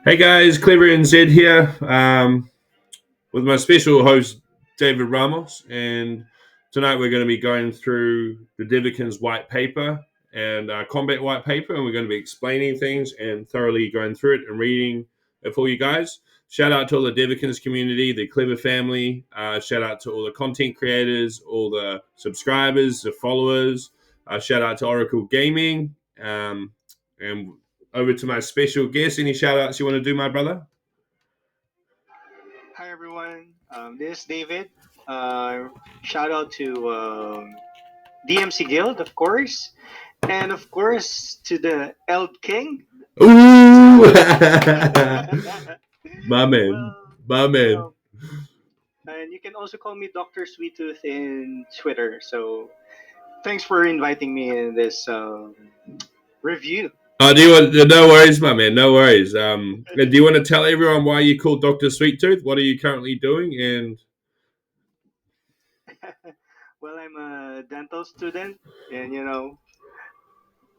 Hey guys, Clever and Zed here with my special host David Ramos, and tonight we're going to be going through the Devikins white paper and combat white paper, and we're going to be explaining things and thoroughly going through it and reading it for you guys. Shout out to all the Devikins community, the Clever family. Shout out to all the content creators, all the subscribers, the followers. Shout out to Oracle Gaming. And over to my special guest. Any shout outs you want to do, my brother? Hi everyone, this is David. Uh, Shout out to DMC Guild, of course, and of course to the Eld King. Ooh! my man. Well, My you man. know, and you can also call me Doctor Sweet Tooth in Twitter. So thanks for inviting me in this review. Oh, do you want? No worries, my man. No worries. Do you want to tell everyone why you called Doctor Sweet Tooth? What are you currently doing? And Well, I'm a dental student, and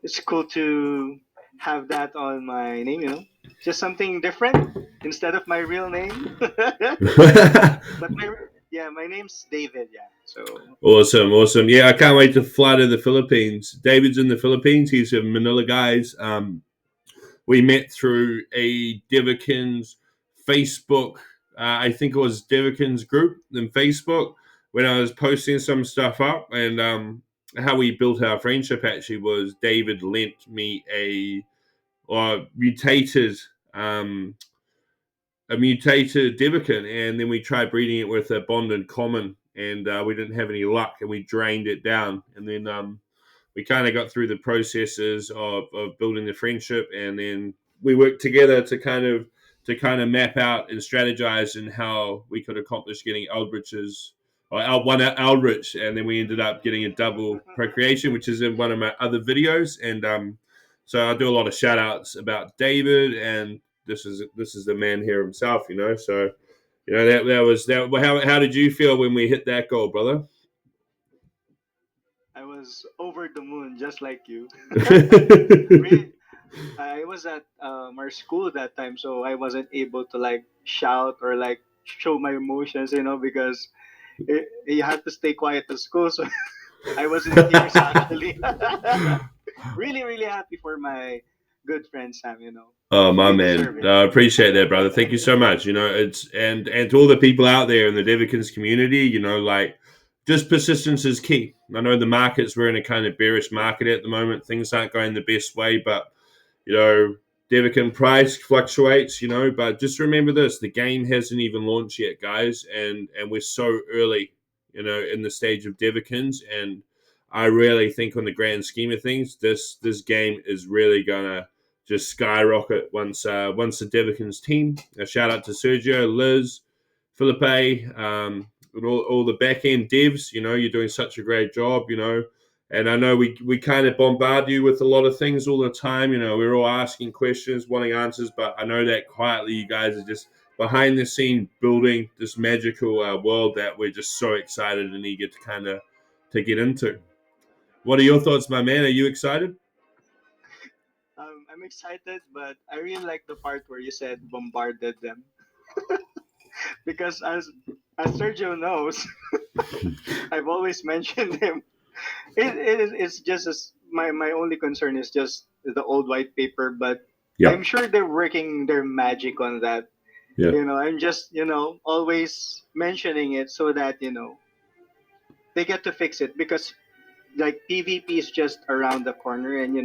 it's cool to have that on my name, just something different instead of my real name. But my name's David, yeah. So awesome, awesome. Yeah, I can't wait to fly to the Philippines. David's in the Philippines. He's a Manila guys. We met through a Devikins Facebook. I think it was Devikins group in Facebook when I was posting some stuff up, and how we built our friendship actually was David lent me or mutated um, a mutated Devikin, and then we tried breeding it with a bonded common, and we didn't have any luck, and we drained it down, and then we kind of got through the processes of building the friendship, and then we worked together to kind of map out and strategize in how we could accomplish getting Eldritch's or one Eldritch, and then we ended up getting a double procreation, which is in one of my other videos, and so I do a lot of shout outs about David, and this is the man here himself, So that was that. How did you feel when we hit that goal, brother? I was over the moon, just like you. Really, I was at our school that time, so I wasn't able to like shout or like show my emotions, because you had to stay quiet at school. So I was in tears actually. Really, really happy for my good friend Sam. Oh my They man, deserve it. I appreciate that, brother. Thank you so much. It's and to all the people out there in the Devikins community, like just persistence is key. I know the markets we're in a kind of bearish market at the moment. Things aren't going the best way, but you know, Devikin price fluctuates. But just remember this: the game hasn't even launched yet, guys, and we're so early, in the stage of Devikins, and I really think, on the grand scheme of things, this game is really gonna just skyrocket once the Devikins team. A shout out to Sergio, Liz, Felipe, and all the back end devs. You're doing such a great job. And I know we kind of bombard you with a lot of things all the time. We're all asking questions, wanting answers, but I know that quietly you guys are just behind the scene building this magical world that we're just so excited and eager to get into. What are your thoughts, my man? Are you excited? I'm excited, but I really like the part where you said bombarded them because as Sergio knows, I've always mentioned him. It's just my only concern is just the old white paper, but Yeah, I'm sure they're working their magic on that. yeah. I'm just always mentioning it so that they get to fix it because like PvP is just around the corner, and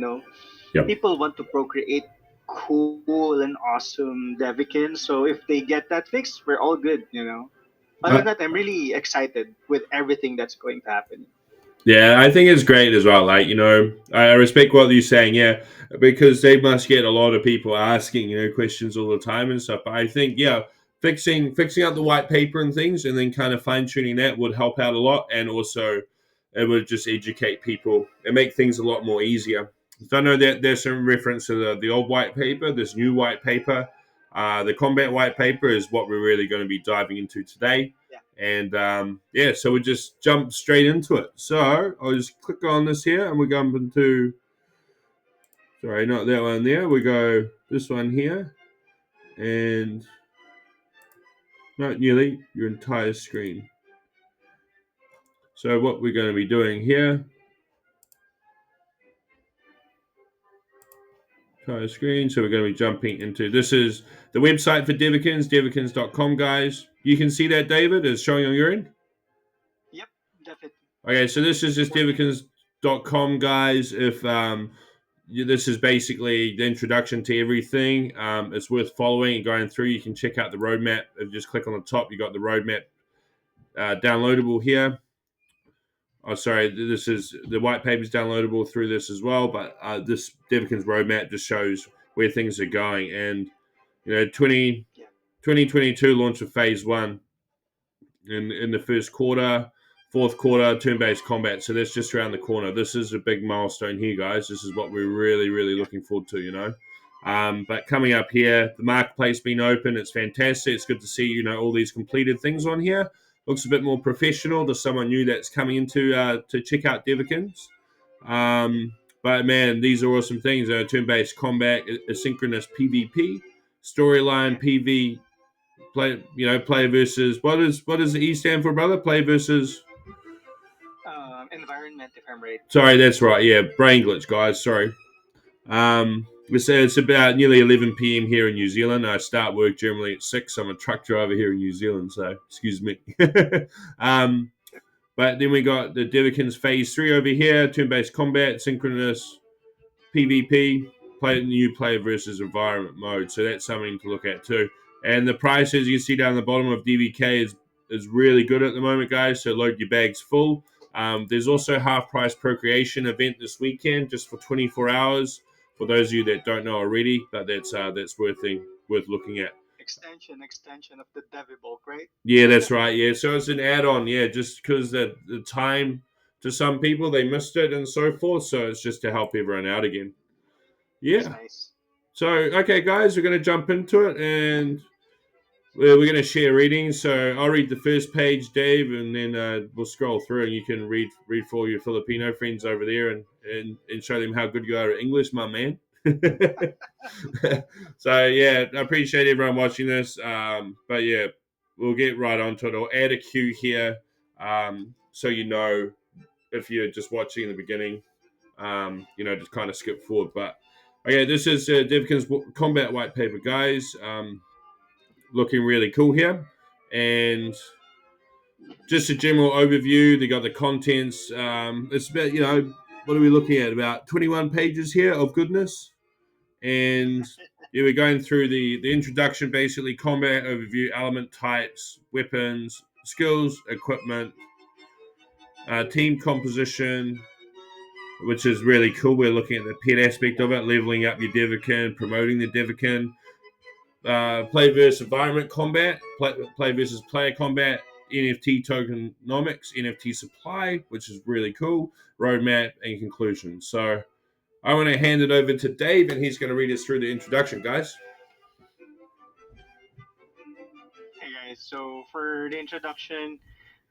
Yeah. people want to procreate cool and awesome Devikins. So if they get that fixed, we're all good. Other Uh, than that, I'm really excited with everything that's going to happen. yeah, I think it's great as well. Like, I respect what you're saying, yeah, because they must get a lot of people asking, questions all the time and stuff. But I think, yeah, fixing out the white paper and things and then kind of fine tuning that would help out a lot. And also it would just educate people and make things a lot more easier. So I know that there's some reference to the old white paper, this new white paper. The combat white paper is what we're really going to be diving into today. Yeah. And yeah, so we just jump straight into it. So I'll just click on this here and we go into, sorry, not that one there. We go this one here. and not nearly your entire screen. So what we're going to be doing here, entire screen. So we're going to be jumping into, this is the website for Devikins, devikins.com, guys. You can see that, David, is showing on your end. Yep, definitely. Okay, so this is just devikins.com, guys. If this is basically the introduction to everything. It's worth following and going through. You can check out the roadmap. If you just click on the top, you got the roadmap downloadable here. Oh, sorry, this is the white paper is downloadable through this as well. But this Devikins roadmap just shows where things are going. And 2022 launch of phase 1 in the first quarter. Fourth quarter, turn-based combat. So that's just around the corner. This is a big milestone here, guys. This is what we're really, really looking forward to, But coming up here, the marketplace being open, it's fantastic. It's good to see, all these completed things on here. Looks a bit more professional to someone new that's coming into to check out Devikins. But man, these are awesome things. Turn-based combat, asynchronous PvP, storyline PV. Play versus what does the E stand for, brother? Play versus Environment, if I'm right. Sorry, that's right. Yeah, brain glitch, guys. Sorry. It's about nearly 11 p.m. here in New Zealand. I start work generally at 6. I'm a truck driver here in New Zealand, so excuse me. But then we got the Devikins Phase 3 over here, turn-based combat, synchronous PvP, new player versus environment mode. So that's something to look at too. And the price, as you see down the bottom of DVK, is really good at the moment, guys. So load your bags full. There's also half price procreation event this weekend, just for 24 hours. For those of you that don't know already, but that's worth looking at. Extension of the Devi bulk, right? Yeah, that's right. Yeah, so it's an add-on. Yeah, just because the time to some people they missed it and so forth. So it's just to help everyone out again. Yeah. That's nice. So okay, guys, we're going to jump into it, and we're going to share readings. So I'll read the first page, Dave, and then we'll scroll through, and you can read for all your Filipino friends over there, and show them how good you are at English, my man. So yeah, I appreciate everyone watching this. But yeah, we'll get right onto it. I'll add a cue here, so if you're just watching in the beginning, just kind of skip forward. But okay, this is Devikins Combat White Paper, guys. Looking really cool here, and just a general overview. They got the contents. It's about what are we looking at? About 21 pages here of goodness. And yeah, we're going through the introduction, basically combat overview, element types, weapons, skills, equipment, team composition, which is really cool. We're looking at the pet aspect of it, leveling up your Devikin, promoting the Devikin, play versus environment combat, play versus player combat, NFT tokenomics, NFT supply, which is really cool, roadmap, and conclusion. So I want to hand it over to Dave, and he's going to read us through the introduction, guys. Hey guys, so for the introduction,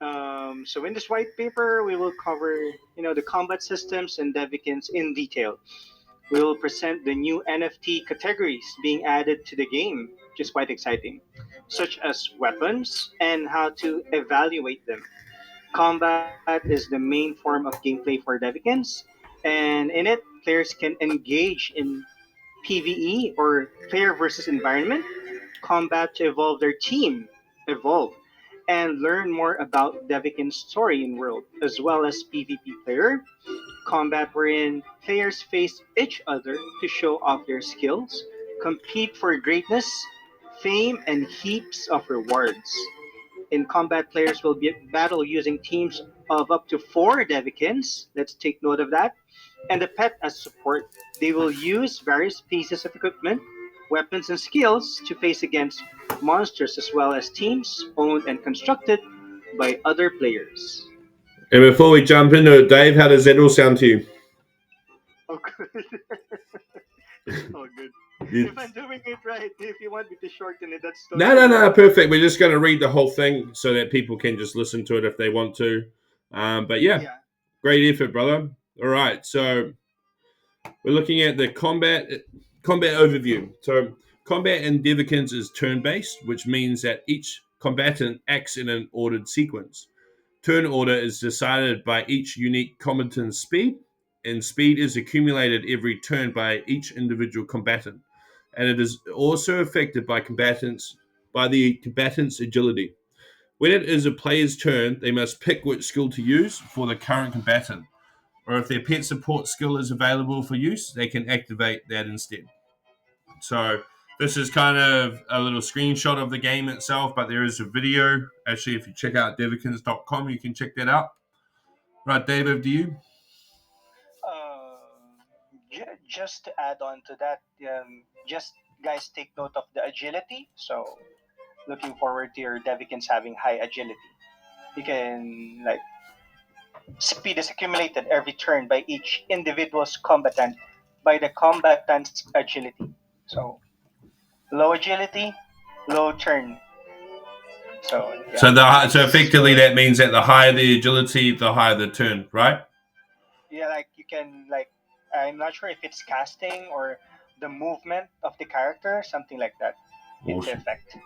so in this white paper, we will cover the combat systems and Devikins in detail. We will present the new NFT categories being added to the game, which is quite exciting, such as weapons and how to evaluate them. Combat is the main form of gameplay for Devikins, and in it, players can engage in PvE or player versus environment combat to evolve their team, evolve, and learn more about Devikin's story in world, as well as PvP player combat wherein players face each other to show off their skills, compete for greatness, fame, and heaps of rewards. In combat, players will be battle using teams of up to 4 Devikins. Let's take note of that. And a pet as support. They will use various pieces of equipment, weapons, and skills to face against monsters as well as teams owned and constructed by other players. And before we jump into it, Dave, how does that all sound to you? Oh, good. Oh, good. If I'm doing it right, if you want me to shorten it, that's totally no, perfect. We're just going to read the whole thing so that people can just listen to it if they want to. But yeah, great effort, brother. All right, so we're looking at the combat overview. So Combat in Devikins is turn-based, which means that each combatant acts in an ordered sequence. Turn order is decided by each unique combatant's speed, and speed is accumulated every turn by each individual combatant. And it is also affected by the combatant's agility. When it is a player's turn, they must pick which skill to use for the current combatant. Or if their pet support skill is available for use, they can activate that instead. So this is kind of a little screenshot of the game itself, but there is a video. Actually, if you check out devikins.com, you can check that out. Right, Dave, over to you. Just to add on to that, just guys take note of the agility. So looking forward to your Devikins having high agility. You can like speed is accumulated every turn by each individual's combatant by the combatant's agility. So low agility, low turn. So yeah. So effectively that means that the higher the agility, the higher the turn, right? Yeah, like you can like I'm not sure if it's casting or the movement of the character, something like that, into Awesome. effect.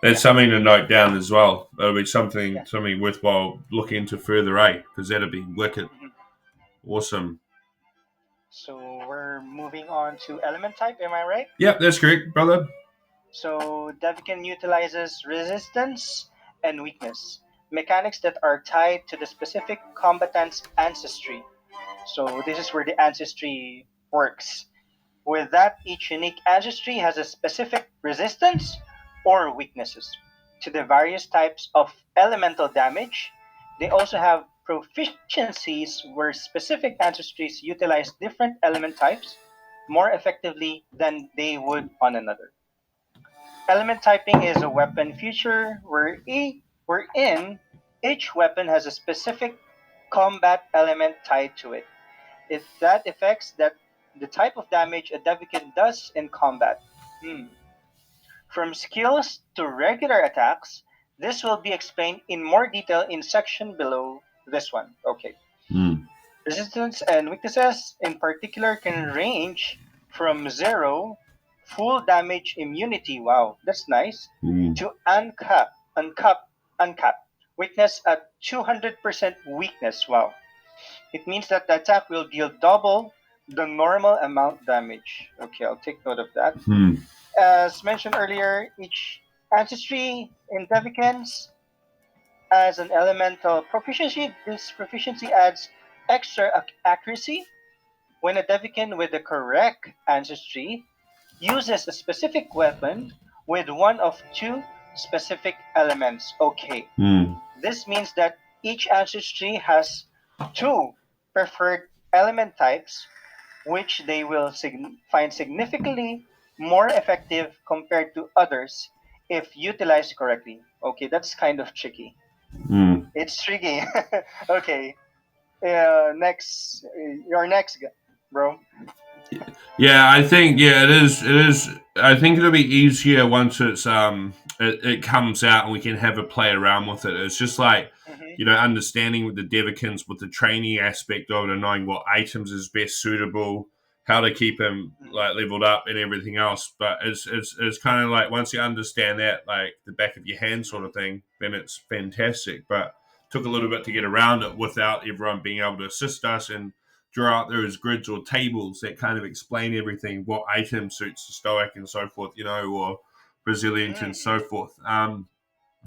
That's something to note down as well. That'll be something Yeah. something worthwhile looking into further, because that'll be wicked. Mhm. Awesome. So we're moving on to element type. Am I right? Yep, that's correct, brother. So Devikin utilizes resistance and weakness, mechanics that are tied to the specific combatant's ancestry. So this is where the ancestry works. With that, each unique ancestry has a specific resistance or weaknesses to the various types of elemental damage. They also have proficiencies where specific ancestries utilize different element types more effectively than they would on another. Element typing is a weapon feature wherein each weapon has a specific combat element tied to it. That affects the type of damage a Devikin does in combat. Hmm. From skills to regular attacks, this will be explained in more detail in section below this one. Okay. Mm. Resistance and weaknesses in particular can range from 0, full damage immunity, wow, that's nice, to uncap, weakness at 200% weakness, wow. It means that the attack will deal double the normal amount damage. Okay, I'll take note of that. Mm. As mentioned earlier, each ancestry in Devikins as an elemental proficiency. This proficiency adds extra accuracy when a Devikin with the correct ancestry uses a specific weapon with one of two specific elements. Okay, Mm. this means that each ancestry has two preferred element types, which they will find significantly more effective compared to others if utilized correctly. Okay, that's kind of tricky. Mm. It's tricky. Okay, next, your next, bro. Yeah, I think it is. It is. I think it'll be easier once it comes out and we can have a play around with it. It's just like Mm-hmm. understanding with the Devikins with the training aspect of it and knowing what items is best suitable, how to keep him Mm-hmm. like leveled up and everything else. But it's kind of like once you understand that like the back of your hand sort of thing, then it's fantastic. But took a little bit to get around it without everyone being able to assist us and draw out those grids or tables that kind of explain everything, what item suits the stoic and so forth, or resilient and so Mm-hmm. forth.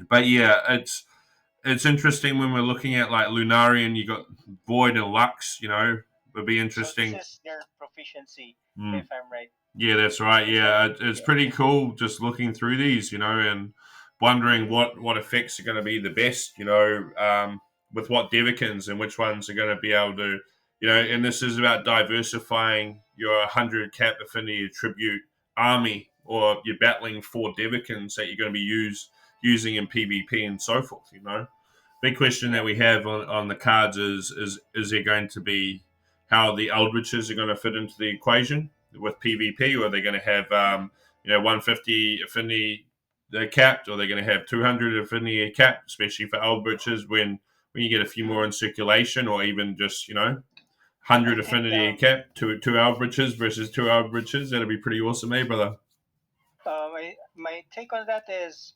But yeah, it's interesting when we're looking at like Lunarian, you got Void and Lux, would be So this interesting. is their proficiency, Mm. if I'm right. Yeah, that's right. Is that Yeah, it's yeah? pretty Okay. cool just looking through these, and wondering Mm-hmm. what effects are going to be the best, with what Devikins and which ones are going to be able to, and this is about diversifying your 100 cap affinity attribute army, or you're battling for Devikins that you're going to be using in PvP and so forth. Big question that Yeah. we have on the cards is there going to be how the Eldritches are going to fit into the equation with PvP, or are they going to have 150 affinity capped, or they're going to have 200 affinity capped, especially for Eldritches when you get a few more Mm-hmm. in circulation, or even just I 100 think affinity cap, two Eldritches versus two Eldritches. That'd be pretty awesome, eh, brother? my take on that is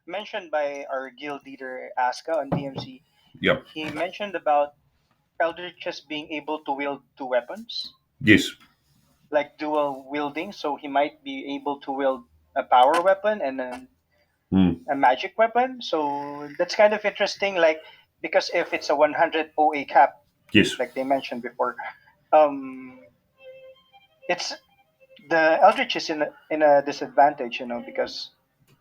mentioned by our guild leader Aska on DMC. Yep. He mentioned about Eldritches being able to wield two weapons, Yes. like dual wielding. So he might be able to wield a power weapon and then Mm. a magic weapon. So that's kind of interesting. Like because if it's a 100 OA cap, Yes. like they mentioned before, um, it's the Eldritch is in a disadvantage, because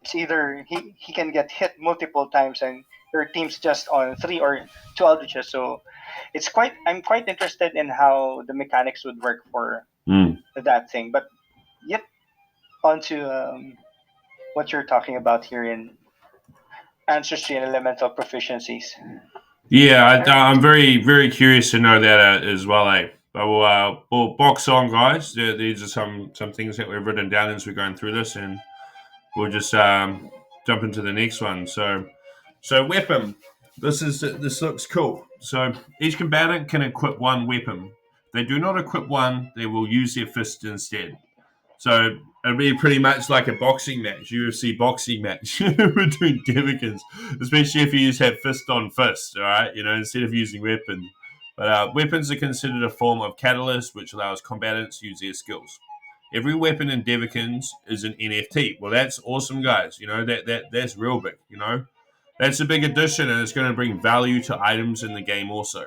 it's either he can get hit multiple times and your team's just on three or two Eldritches. So I'm quite interested in how the mechanics would work for Mm. that thing. But yep, onto what you're talking about here in ancestry and elemental proficiencies. Yeah, All right. I'm very, very curious to know that as well, eh? But we'll box on, guys. These are some things that we've written down as we're going through this, and we'll just jump into the next one. So weapon. This looks cool. So each combatant can equip one weapon. If they do not equip one, they will use their fist instead. So it'd be pretty much like a boxing match, UFC boxing match between Devikins, especially if you just have fist on fist, all right, instead of using weapons. But weapons are considered a form of catalyst, which allows combatants to use their skills. Every weapon in Devikins is an NFT. Well, that's awesome, guys. That's real big. That's a big addition, and it's going to bring value to items in the game also.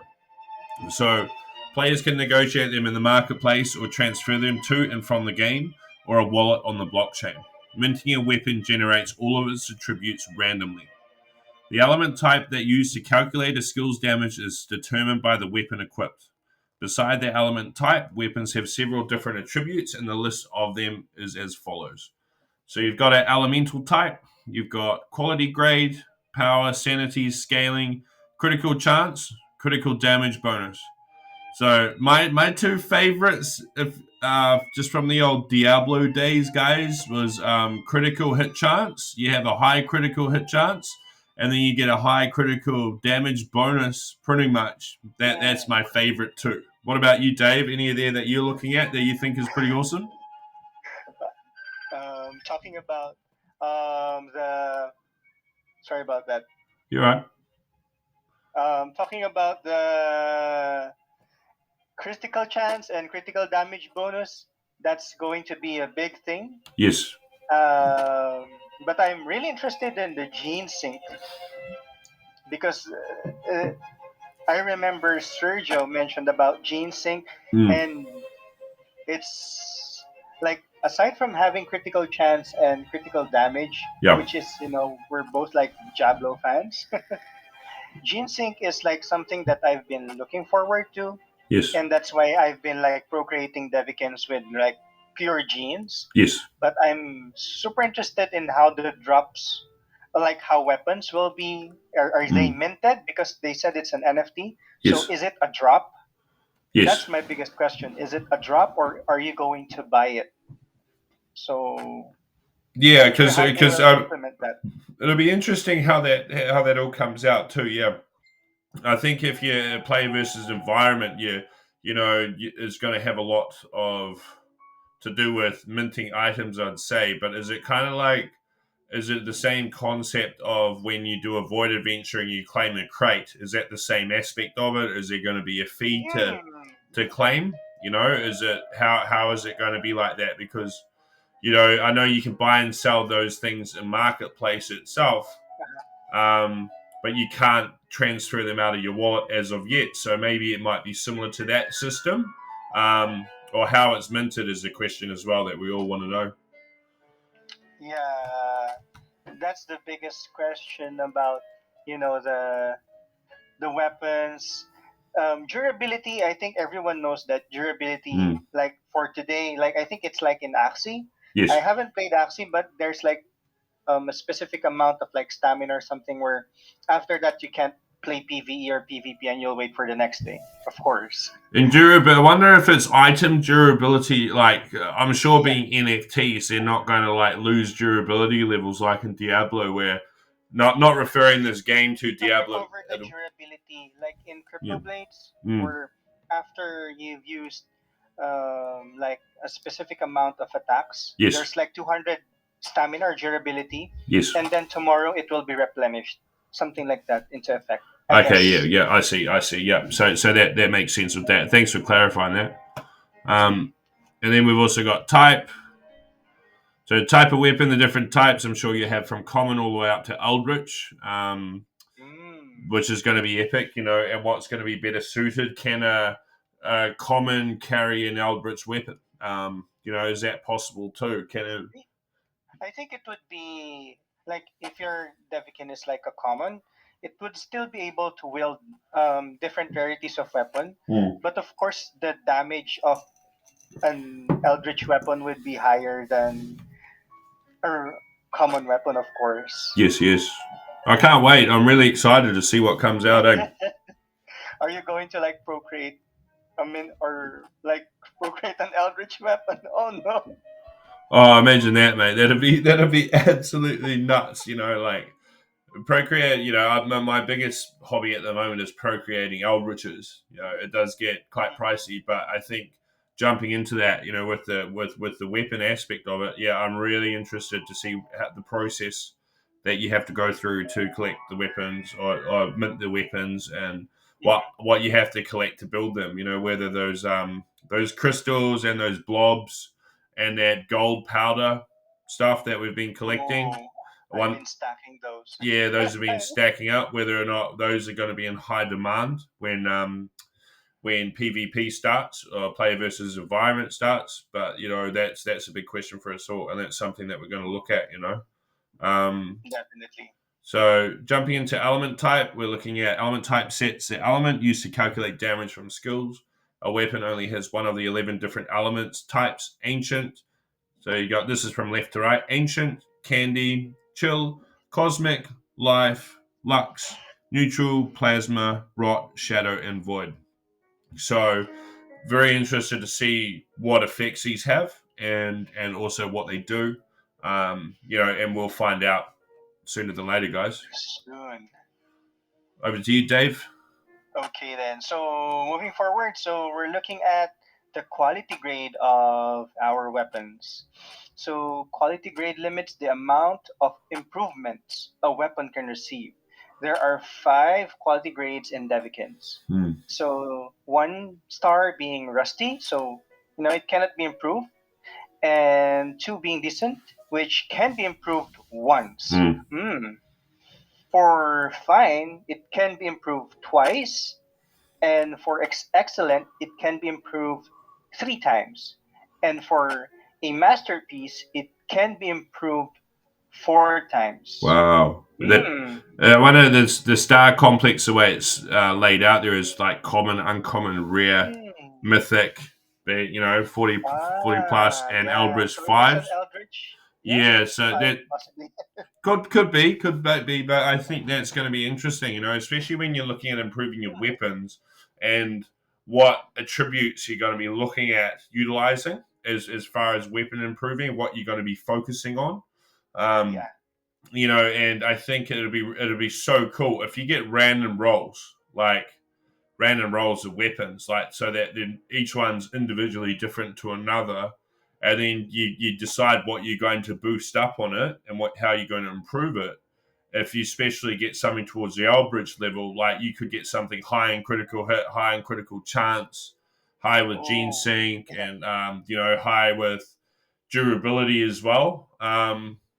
So players can negotiate them in the marketplace or transfer them to and from the game or a wallet on the blockchain. Minting a weapon generates all of its attributes randomly. The element type that used to calculate a skill's damage is determined by the weapon equipped. Beside the element type, weapons have several different attributes, and the list of them is as follows. So you've got an elemental type, you've got quality grade, power, sanity, scaling, critical chance, critical damage bonus. So my two favorites, if just from the old Diablo days, guys, was critical hit chance. You have a high critical hit chance, and then you get a high critical damage bonus. Pretty much that's my favorite too. What about you, Dave? Any of there that you're looking at that you think is pretty awesome? Talking about the sorry about that. You're right. Talking about the critical chance and critical damage bonus, that's going to be a big thing. Yes. Um, but I'm really interested in the gene sync because I remember Sergio mentioned about gene sync, Mm. and it's like aside from having critical chance and critical damage, Yeah. which is we're both like Diablo fans. Gene sync is like something that I've been looking forward to, Yes. and that's why I've been like procreating Devikins with like pure genes. Yes. But I'm super interested in how the drops, like how weapons will be. Are they Mm. minted? Because they said it's an NFT. So Yes. is it a drop? Yes. That's my biggest question. Is it a drop or are you going to buy it? So Yeah, how they because will implement that. it'll be interesting how that all comes out too. Yeah, I think if you play versus environment, it's going to have a lot of to do with minting items, I'd say. But is it kind of like, is it the same concept of when you do a void adventure and you claim a crate? Is that the same aspect of it? Is there going to be a fee Hmm. to claim? Is it how is it going to be like that? Because I know you can buy and sell those things in marketplace itself, but you can't transfer them out of your wallet as of yet. So maybe it might be similar to that system, or how it's minted is a question as well that we all want to know. Yeah, that's the biggest question about the weapons. Durability, I think everyone knows that durability, Mm. like for today, like I think it's like in Axie. Yes. I haven't played Axie, but there's like a specific amount of like stamina or something where after that you can't play PvE or PvP and you'll wait for the next day, of course. In durability, I wonder if it's item durability. Like, I'm sure Yeah, being NFTs, they're not going to like lose durability levels like in Diablo, where not referring this game to to Diablo. recover the durability, like in Yeah. Crypto Blades, Mm. where after you've used like a specific amount of attacks, Yes. there's like 200 stamina or durability, Yes. and then tomorrow it will be replenished, something like that into effect, I Okay. Yeah. guess. Yeah. I see. I see. Yeah. So that makes sense with that. Thanks for clarifying that. Um, and then we've also got type. So type of weapon, the different types. I'm sure you have from common all the way up to eldritch. Mm. Which is going to be epic, and what's going to be better suited? Can a common carry an eldritch weapon? Is that possible too? Can it? I think it would be like if your Devikin is like a common, it would still be able to wield different rarities of weapon, Hmm. but of course the damage of an eldritch weapon would be higher than a common weapon, of course. Yes, yes. I can't wait. I'm really excited to see what comes out. Are you going to like procreate? I mean, or like procreate an eldritch weapon? Oh no! Oh, imagine that, mate. That'd be absolutely nuts. Like procreate. My biggest hobby at the moment is procreating eldritches. It does get quite pricey, but I think jumping into that, with the weapon aspect of it, yeah, I'm really interested to see the process that you have to go through to collect the weapons or mint the weapons, and what you have to collect to build them. Whether those crystals and those blobs and that gold powder stuff that we've been collecting. Oh, I've One been stacking those. Yeah, those have been stacking up. Whether or not those are going to be in high demand when PvP starts or player versus environment starts, but that's a big question for us all, and that's something that we're going to look at. Definitely. So jumping into element type, we're looking at element type sets the element used to calculate damage from skills. A weapon only has one of the 11 different elements types. Ancient, so you got this is from left to right: ancient, candy, chill, cosmic, life, lux, neutral, plasma, rot, shadow, and void. So very interested to see what effects these have and also what they do. And we'll find out sooner than later, guys. Soon. Over to you, Dave. Okay then. So moving forward, so we're looking at the quality grade of our weapons. So quality grade limits the amount of improvements a weapon can receive. There are five quality grades in Devikins. Hmm. So one star being rusty, so it cannot be improved, and two being decent, which can be improved once. Hmm. For fine, it can be improved twice, and for excellent, it can be improved three times. And for a masterpiece, it can be improved four times. Wow. Mm. One of the star complex, the way it's laid out there is like common, uncommon, rare, Mm. mythic, 40 plus, and Yeah. Eldritch So if it's an 5. Eldritch, yeah, Yeah, so five that possibly. could be, but I think that's going to be interesting, especially when you're looking at improving your Mm. weapons and what attributes you're going to be looking at utilizing as far as weapon improving, what you're going to be focusing on. Um, Yeah. and I think it'll be so cool if you get random rolls of weapons, like so that then each one's individually different to another, and then you decide what you're going to boost up on it and how you're going to improve it. If you especially get something towards the Eldritch level, like you could get something high in critical hit, high in critical chance, high with gene Oh, sync, yeah. and high with durability as well.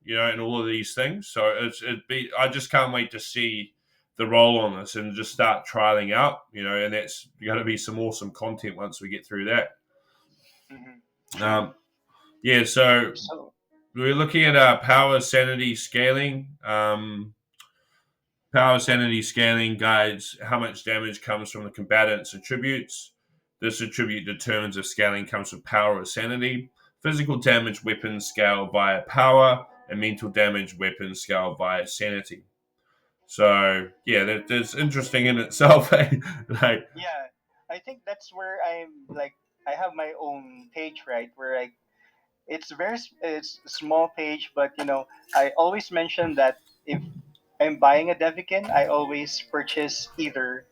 And all of these things. So I just can't wait to see the roll on this and just start trialing out. And that's going to be some awesome content once we get through that. True. Um, yeah. So So, we're looking at power sanity scaling. Power sanity scaling guides how much damage comes from the combatant's attributes. This attribute determines if scaling comes from power or sanity. Physical damage weapons scale via power, and mental damage weapons scale via sanity. So yeah, that's interesting in itself. Like, yeah, I think that's where I'm like, I have my own page, right? Where it's a small page, but I always mention that if I'm buying a Devikin, I always purchase either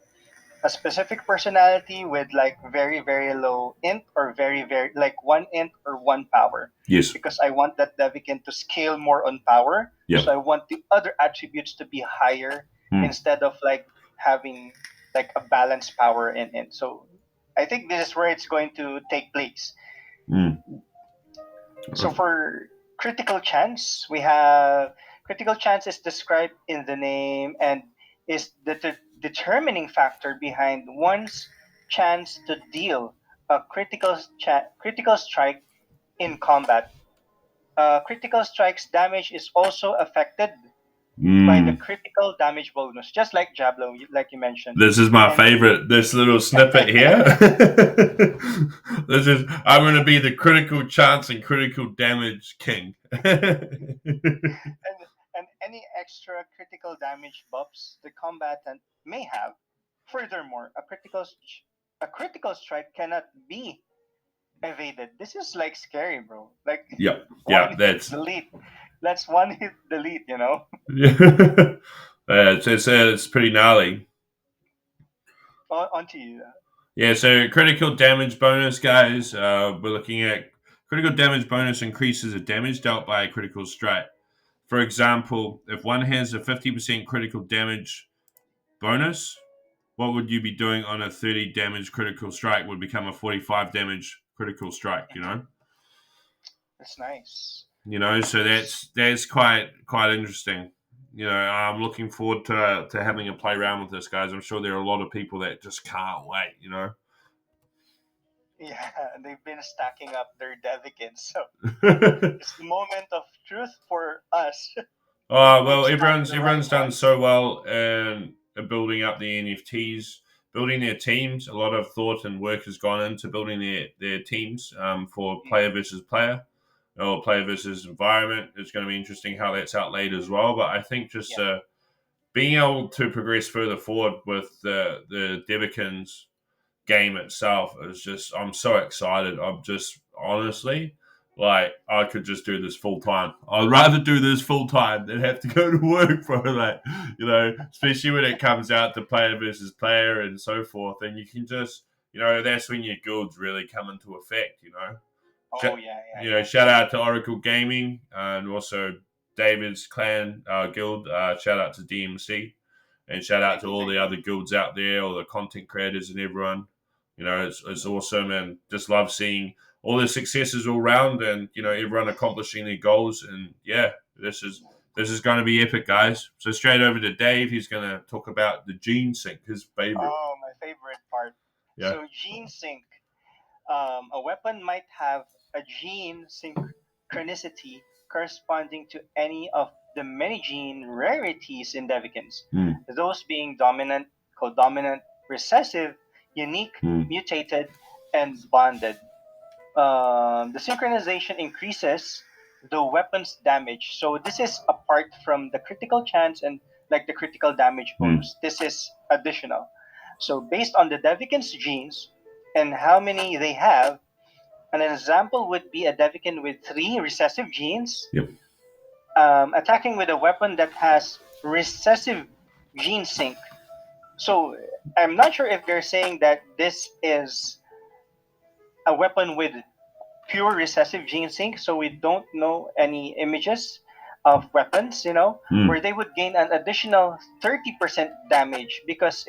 a specific personality with like very very low int or very very like one int or one power, Yes. because I want that Devikin to scale more on power. Yep. So I want the other attributes to be higher instead of like having like a balanced power in int. So I think this is where it's going to take place. So for critical chance, we have critical chance is described in the name and is the determining factor behind one's chance to deal a critical strike in combat. Critical strike's damage is also affected by the critical damage bonus, just like Jablo, like you mentioned. This is my And favorite. This little snippet here. I'm going to be the critical chance and critical damage king. and any extra critical damage buffs the combatant may have. Furthermore, a critical strike cannot be evaded. This is like scary, bro. Like Yep. one Yeah, hit that's delete. Let's one hit delete. it's pretty gnarly. On to you. Yeah, so critical damage bonus, guys. We're looking at critical damage bonus increases the damage dealt by a critical strike. For example, if one has a 50% critical damage bonus, what would you be doing on a 30 damage critical strike would become a 45 damage critical strike, That's nice. So that's quite interesting. I'm looking forward to having a play around with this, guys. I'm sure there are a lot of people that just can't wait, Yeah, they've been stacking up their Devikins, so it's the moment of truth for us. Well, Who've stacked the right everyone's done ones. so well in building up the NFTs, building their teams. A lot of thought and work has gone into building their teams for player versus player or player versus environment. It's going to be interesting how that's outlaid as well. But I think just being able to progress further forward with the Devikins game itself is just, I'm so excited. I'm just honestly like, I could just do this full time. I'd rather do this full time than have to go to work for like, especially when it comes out to player versus player and so forth. And you can just, that's when your guilds really come into effect. Oh yeah. Shout out to Oracle Gaming and also David's clan guild. Shout out to DMC and shout out to all the other guilds out there, all the content creators and everyone. It's awesome, and just love seeing all the successes all round, and everyone accomplishing their goals. And yeah, this is going to be epic, guys. So straight over to Dave. He's going to talk about the gene sync, his favorite. Oh, my favorite part. Yeah. So gene sync. A weapon might have a gene synchronicity corresponding to any of the many gene rarities in Devikins. Those being dominant, codominant, recessive, unique, mutated, and bonded. The synchronization increases the weapon's damage. So this is apart from the critical chance and like the critical damage bonus. This is additional. So based on the Devikins genes and how many they have, an example would be a Devikin with 3 recessive genes. Yep. Attacking with a weapon that has recessive gene sync. So I'm not sure if they're saying that this is a weapon with pure recessive gene sync, so we don't know any images of weapons, where they would gain an additional 30% damage because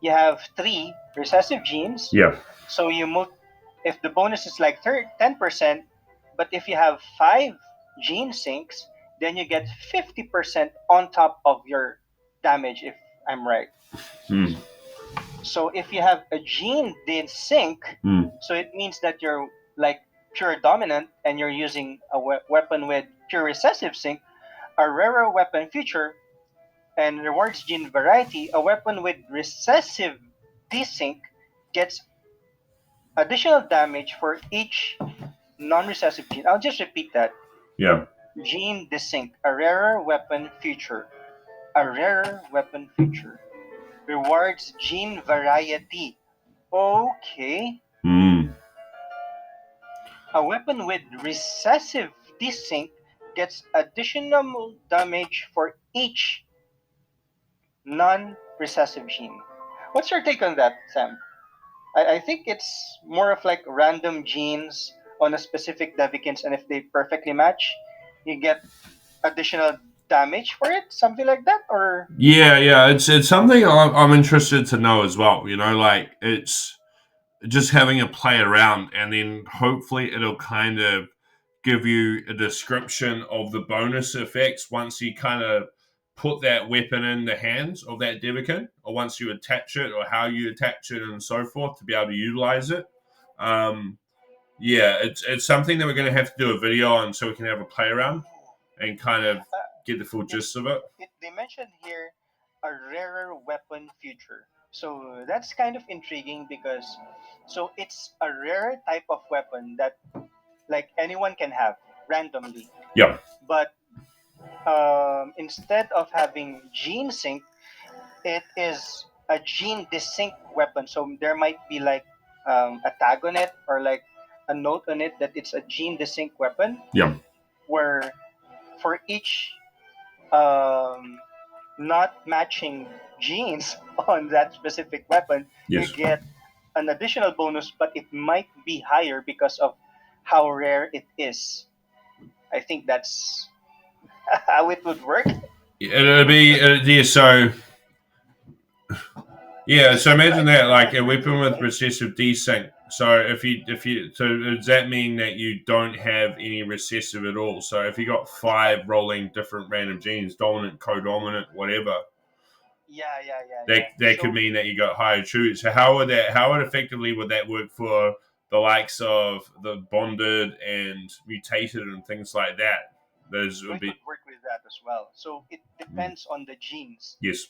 you have 3 recessive genes. Yeah. So if the bonus is like 10%, but if you have 5 gene syncs, then you get 50% on top of your damage, if I'm right. So if you have a gene did sync, so it means that you're like pure dominant and you're using a weapon with pure recessive sync, a rarer weapon feature, and rewards gene variety, a weapon with recessive desync gets additional damage for each non-recessive gene. I'll just repeat that. Yeah. Gene desync, a rarer weapon feature. A rarer weapon feature. Rewards gene variety. Okay. A weapon with recessive desync gets additional damage for each non-recessive gene. What's your take on that, Sam? I think it's more of like random genes on a specific Devikins, and if they perfectly match, you get additional damage for it, something like that, or Yeah. It's something I'm interested to know as well. Like it's just having a play around, and then hopefully it'll kind of give you a description of the bonus effects once you kind of put that weapon in the hands of that Devikin, or once you attach it, or how you attach it, and so forth to be able to utilize it. Um, yeah, it's something that we're going to have to do a video on so we can have a play around and kind of get the full it's gist of it. they mentioned here a rarer weapon future. So that's kind of intriguing because so it's a rare type of weapon that like anyone can have randomly, Yeah. but instead of having gene sync, it is a gene desync weapon. So there might be like a tag on it or like a note on it that it's a gene desync weapon, Yeah. where for each um, not matching genes on that specific weapon, you Yes. get an additional bonus, but it might be higher because of how rare it is. I think that's how it would work. It'll be yeah. So yeah, so imagine that, like a weapon with recessive desync. So so does that mean that you don't have any recessive at all? So if you got five rolling different random genes, dominant, co-dominant, whatever, Yeah. that could So mean that you got higher choose. So how would effectively would that work for the likes of the bonded and mutated and things like that? Those so would it be would work with that as well. So it depends on the genes. yes.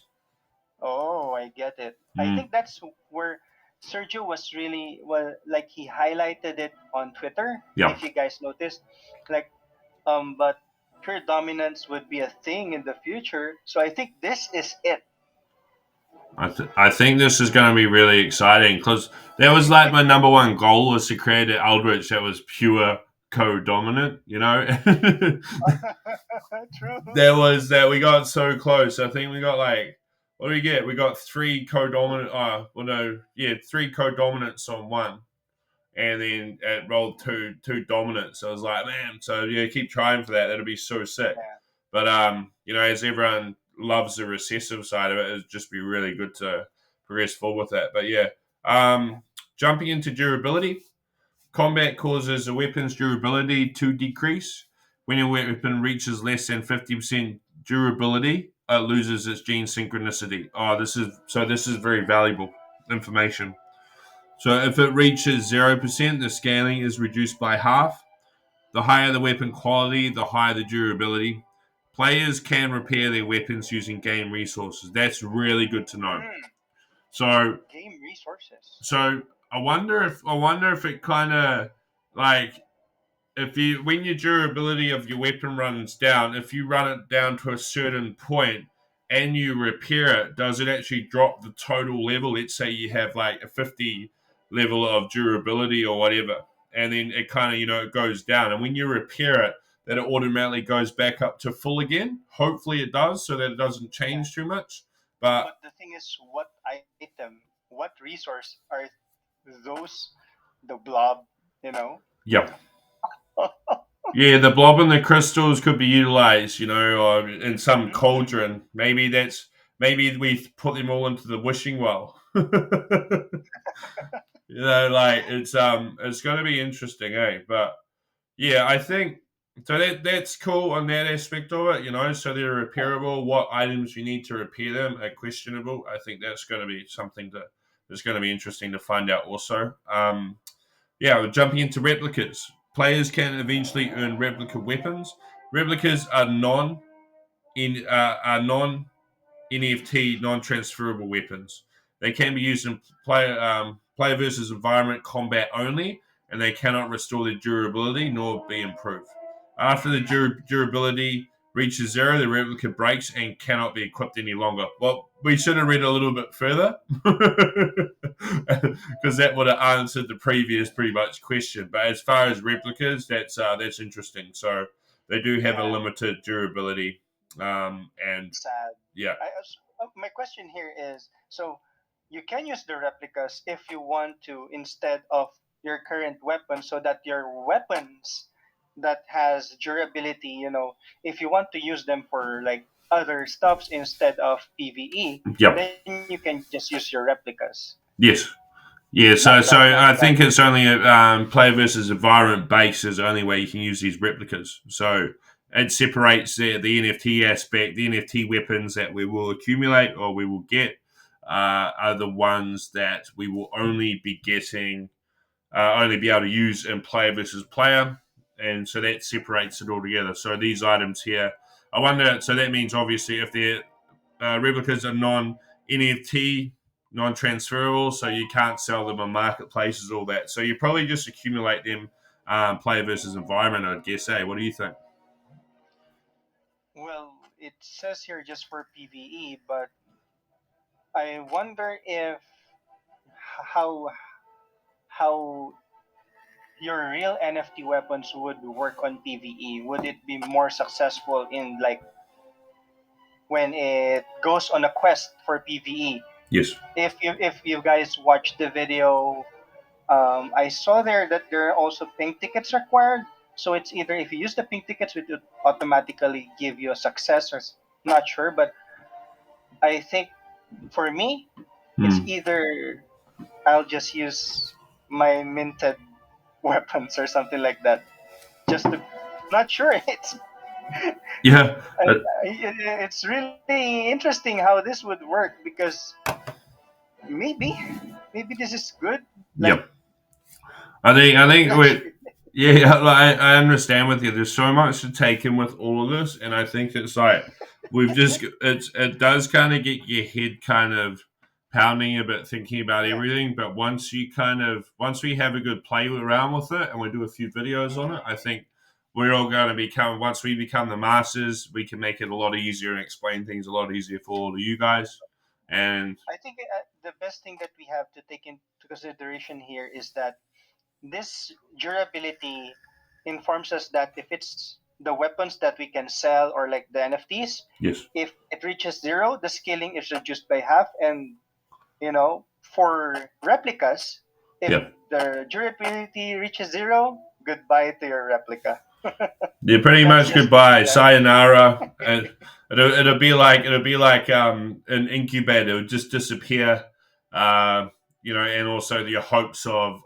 Oh, I get it. I Mm, think that's where Sergio was really well, like he highlighted it on Twitter. yeah. If you guys noticed, like but pure dominance would be a thing in the future. So I think this is it. I think this is going to be really exciting because that was like my number one goal was to create an Eldritch that was pure co-dominant. True. There was that we got so close. I think we got like what do we get? We got three co-dominant. Well, no, yeah, three co-dominants on one, and then it rolled two dominants. So I was like, man, so yeah, keep trying for that. That'll be so sick. Yeah. But as everyone loves the recessive side of it, it'd just be really good to progress forward with that. But yeah, jumping into durability, combat causes a weapon's durability to decrease. When a weapon reaches less than 50% durability, it loses its gene synchronicity. This is very valuable information. So if it reaches 0%, the scaling is reduced by half. The higher the weapon quality, the higher the durability. Players can repair their weapons using game resources. That's really good to know. Mm, So, game resources. so I wonder if it kind of like if you when your durability of your weapon runs down, if you run it down to a certain point and you repair it, does it actually drop the total level? Let's say you have like a 50 level of durability or whatever, and then it kind of it goes down, and when you repair it, that it automatically goes back up to full again. Hopefully, it does, so that it doesn't Yeah. change too much. But But the thing is, what item, what resource are those? The blob, you know. yeah, yeah, the blob and the crystals could be utilized, or in some Mm, cauldron. Maybe we put them all into the wishing well. Like it's going to be interesting, eh? But yeah, I think so. That's cool on that aspect of it, So they're repairable. What items you need to repair them are questionable. I think that's going to be something that's going to be interesting to find out. Also, yeah, we're jumping into replicas. Players can eventually earn replica weapons. Replicas are non NFT, non-transferable weapons. They can be used in player versus environment combat only, and they cannot restore their durability nor be improved. After the durability reaches zero, the replica breaks and cannot be equipped any longer. Well, we should have read a little bit further because that would have answered the previous pretty much question. But as far as replicas, that's interesting. So they do have a yeah. limited durability, and Sad. yeah, My question here is so. you can use the replicas if you want to instead of your current weapon, so that your weapons that has durability, if you want to use them for like other stuffs instead of PvE, Yep. then you can just use your replicas. Yes. Yeah, Not so bad, not I bad. think it's only player versus environment based is the only way you can use these replicas. So it separates the NFT aspect. The NFT weapons that we will accumulate or we will get are the ones that we will only be getting, only be able to use in player versus player, and so that separates it all together. So these items here, I wonder. So that means obviously if they're replicas are non NFT, non transferable, so you can't sell them on marketplaces, all that. So you probably just accumulate them player versus environment, I'd guess. What do you think? Well, it says here just for PvE, but I wonder if how how your real NFT weapons would work on PvE. Would it be more successful in like when it goes on a quest for PvE? Yes. If you guys watched the video, I saw there that there are also pink tickets required. So it's either if you use the pink tickets, it would automatically give you a success, or not sure, but I think for me, it's Hmm. either I'll just use my minted weapons or something like that. Just to, not sure. Yeah. It's really interesting how this would work, because maybe maybe this is good. Like, Yep. I think not we sure. yeah, like, I understand with you. There's so much to take in with all of this, and I think it's like it does kind of get your head kind of pounding a bit thinking about Yeah. everything. But once we have a good play around with it and we do a few videos on it, I think we're all going to become once we become the masters, we can make it a lot easier and explain things a lot easier for all of you guys. And I think the best thing that we have to take into consideration here is that this durability informs us that if it's the weapons that we can sell, or like the NFTs, yes, if it reaches zero, the scaling is reduced by half. And for replicas, if yeah. the durability reaches zero, goodbye to your replica. Yeah, pretty That's much just me. goodbye, Yeah. sayonara. And it'll be like an incubator. It'll just disappear. Uh, and also your hopes of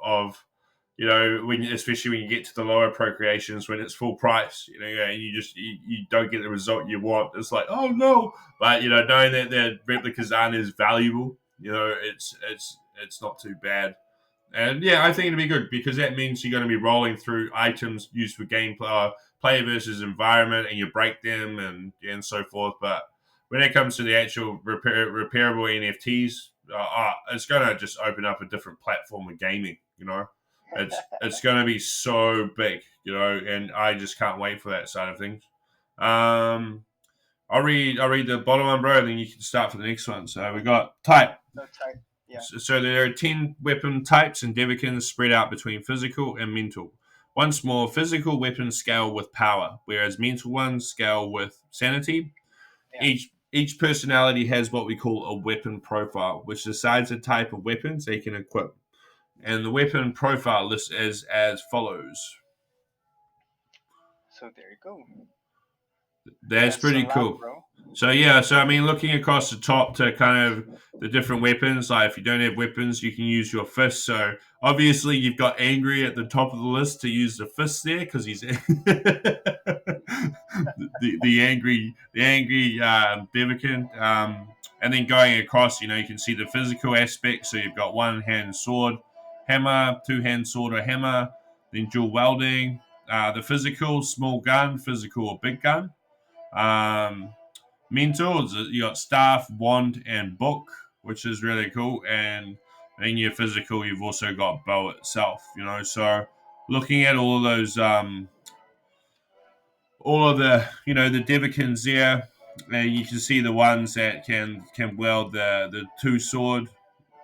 when especially when you get to the lower procreations when it's full price, and you don't get the result you want. It's like, oh no, but knowing that their replicas aren't as valuable, it's not too bad. And yeah, I think it'll be good because that means you're going to be rolling through items used for gameplay, player versus environment, and you break them and so forth. But when it comes to the actual repairable NFTs, it's going to just open up a different platform of gaming. It's going to be so big. And I just can't wait for that side of things. Um, I'll read the bottom one, bro, and then you can start for the next one. So we got type. That's right. Yeah. So there are 10 weapon types and Devikins spread out between physical and mental. Once more, physical weapons scale with power, whereas mental ones scale with sanity. Yeah. Each personality has what we call a weapon profile, which decides the type of weapons they can equip. And the weapon profile list is as follows. So there you go. That's That's a pretty lot, cool. bro. So yeah, I mean, looking across the top to kind of the different weapons, like if you don't have weapons, you can use your fist. So obviously, you've got angry at the top of the list to use the fist there because he's the angry Devikin. And then going across, you can see the physical aspect. So you've got one hand sword, hammer, two hand sword or hammer, then dual welding. The physical small gun, physical or big gun. Um, Mentors, you got staff, wand, and book, which is really cool. And in your physical, you've also got bow itself. So looking at all of those, all of the Devikins there, and you can see the ones that can wield the two sword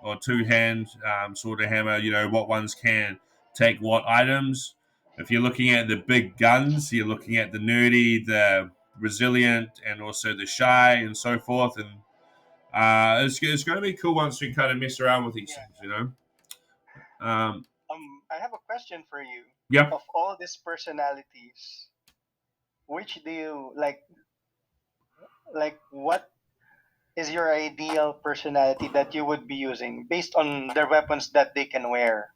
or two hand sword or hammer. What ones can take what items. If you're looking at the big guns, you're looking at the nerdy, the resilient, and also the shy, and so forth. And it's going to be cool once we kind of mess around with these Yeah. things, you know. Um, I have a question for you. yeah. Of all these personalities, which do you like? Like, what is your ideal personality that you would be using based on their weapons that they can wear?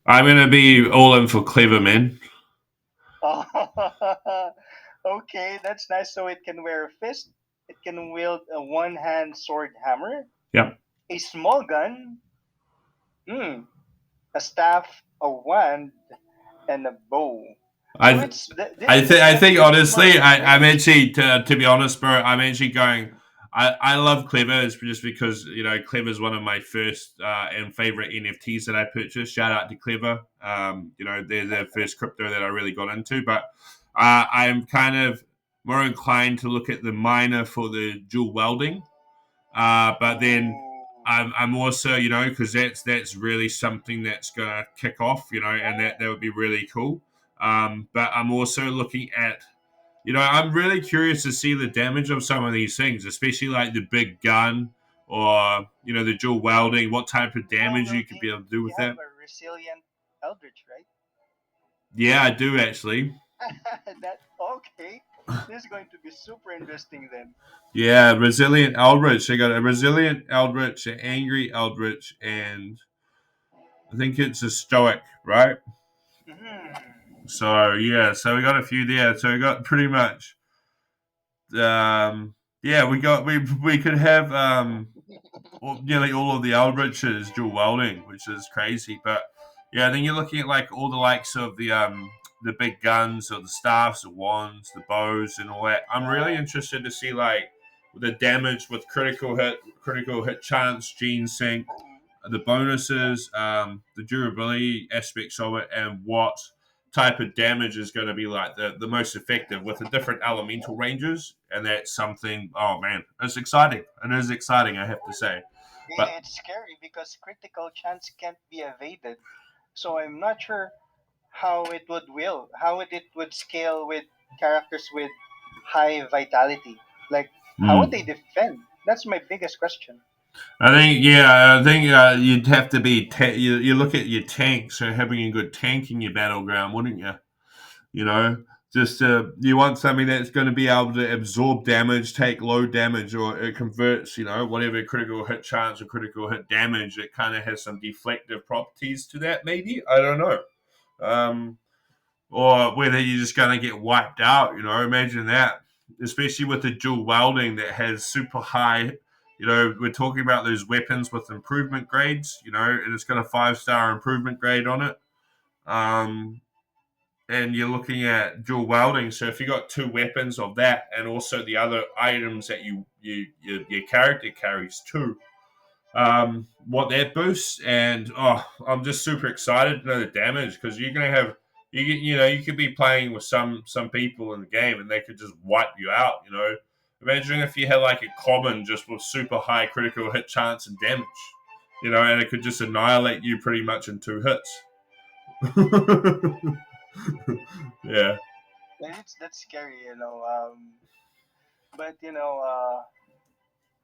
I'm going to be all in for clever man. Oh, okay, that's nice. So it can wear a fist. It can wield a one-hand sword hammer, Yeah. a small gun, a staff, a wand, and a bow. So I this I think this is more honestly, of a I'm range. actually to be honest, bro. I'm actually going. I love Clever just because Clever is one of my first and favorite NFTs that I purchased. Shout out to Clever. They're the first crypto that I really got into. But I'm kind of more inclined to look at the miner for the dual welding. But then Ooh. I'm also because that's really something that's gonna kick off, and that would be really cool. But I'm also looking at I'm really curious to see the damage of some of these things, especially like the big gun or the dual welding. What type of Oh, damage well, you could be able to do you with have that? a resilient eldritch, right? Yeah, I do actually. That okay. This is going to be super interesting then. Yeah, resilient eldritch. They got a resilient eldritch, an angry eldritch, and I think it's a stoic, right? Hmm. So yeah, so we got a few there. So we got pretty much, yeah, we could have nearly all of the Eldritches dual welding, which is crazy. But yeah, then you're looking at like all the likes of the big guns or the staffs, the wands, the bows, and all that. I'm really Yeah. interested to see like the damage with critical hit chance, gene sync, the bonuses, the durability aspects of it, and what type of damage is going to be like the most effective with the different elemental ranges. And that's something, oh man, it's exciting. It is exciting, I have to say. But It's scary because critical chance can't be evaded. So I'm not sure how it would scale with characters with high vitality. Like, how would mm, they defend? That's my biggest question. I think you'd have to be, you look at your tank, so having a good tank in your battleground, wouldn't you? You know, just you want something that's going to be able to absorb damage, take low damage, or it converts, whatever critical hit chance or critical hit damage. It kind of has some deflective properties to that, maybe. I don't know. Um, or whether you're just going to get wiped out, imagine that. Especially with the dual welding that has super high, we're talking about those weapons with improvement grades, and it's got a 5-star improvement grade on it. Um, and you're looking at dual welding. So if you got two weapons of that, and also the other items that your character carries too, what that boosts, and I'm just super excited to know the damage because you're gonna have you could be playing with some people in the game and they could just wipe you out. Imagine if you had like a common just with super high critical hit chance and damage, and it could just annihilate you pretty much in 2 hits. Yeah. That's scary. But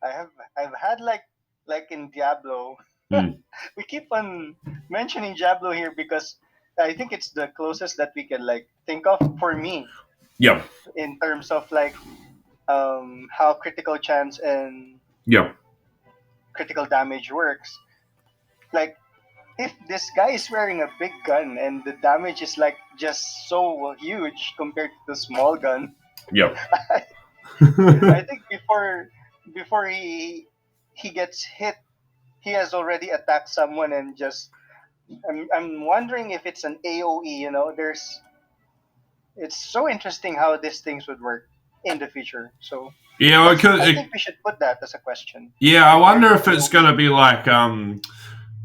I've had like in Diablo. Mm. We keep on mentioning Diablo here because I think it's the closest that we can like think of for me Yeah. in terms of like how critical chance and Yeah. critical damage works. Like, if this guy is wearing a big gun and the damage is like just so huge compared to the small gun, Yeah. I think before he gets hit, he has already attacked someone and just I'm wondering if it's an AOE. There's it's so interesting how these things would work in the future. So Yeah, well, I think we should put that as a question. yeah, I Are wonder they if it's going to AOE? be like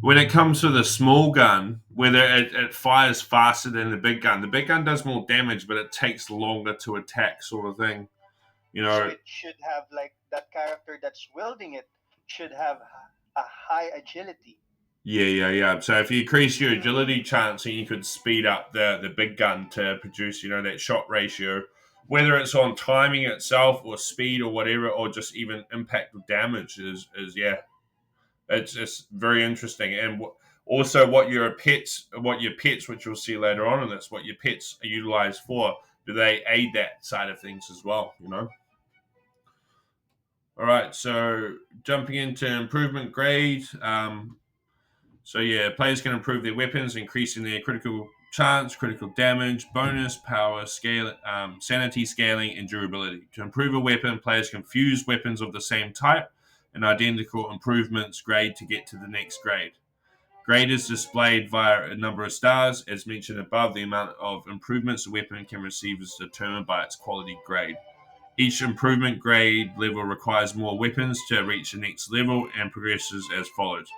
when it comes to the small gun, whether it fires faster than the big gun. The big gun does more damage, but it takes longer to attack, sort of thing. You So know, it should have like that character that's wielding it should have a high agility. yeah. So if you increase your agility Mm. chance, and you could speed up the big gun to produce, that shot ratio. whether it's on timing itself or speed or whatever, or just even impact or damage is yeah, it's very interesting. And also what your pets, which you'll see later on in this, what your pets are utilized for, do they aid that side of things as well, you know? All right, so jumping into improvement grade. So yeah, players can improve their weapons, increasing their critical chance, critical damage, bonus, power, scale, sanity scaling, and durability. To improve a weapon, players can fuse weapons of the same type and identical improvements grade to get to the next grade. Grade is displayed via a number of stars. As mentioned above, the amount of improvements a weapon can receive is determined by its quality grade. Each improvement grade level requires more weapons to reach the next level and progresses as follows.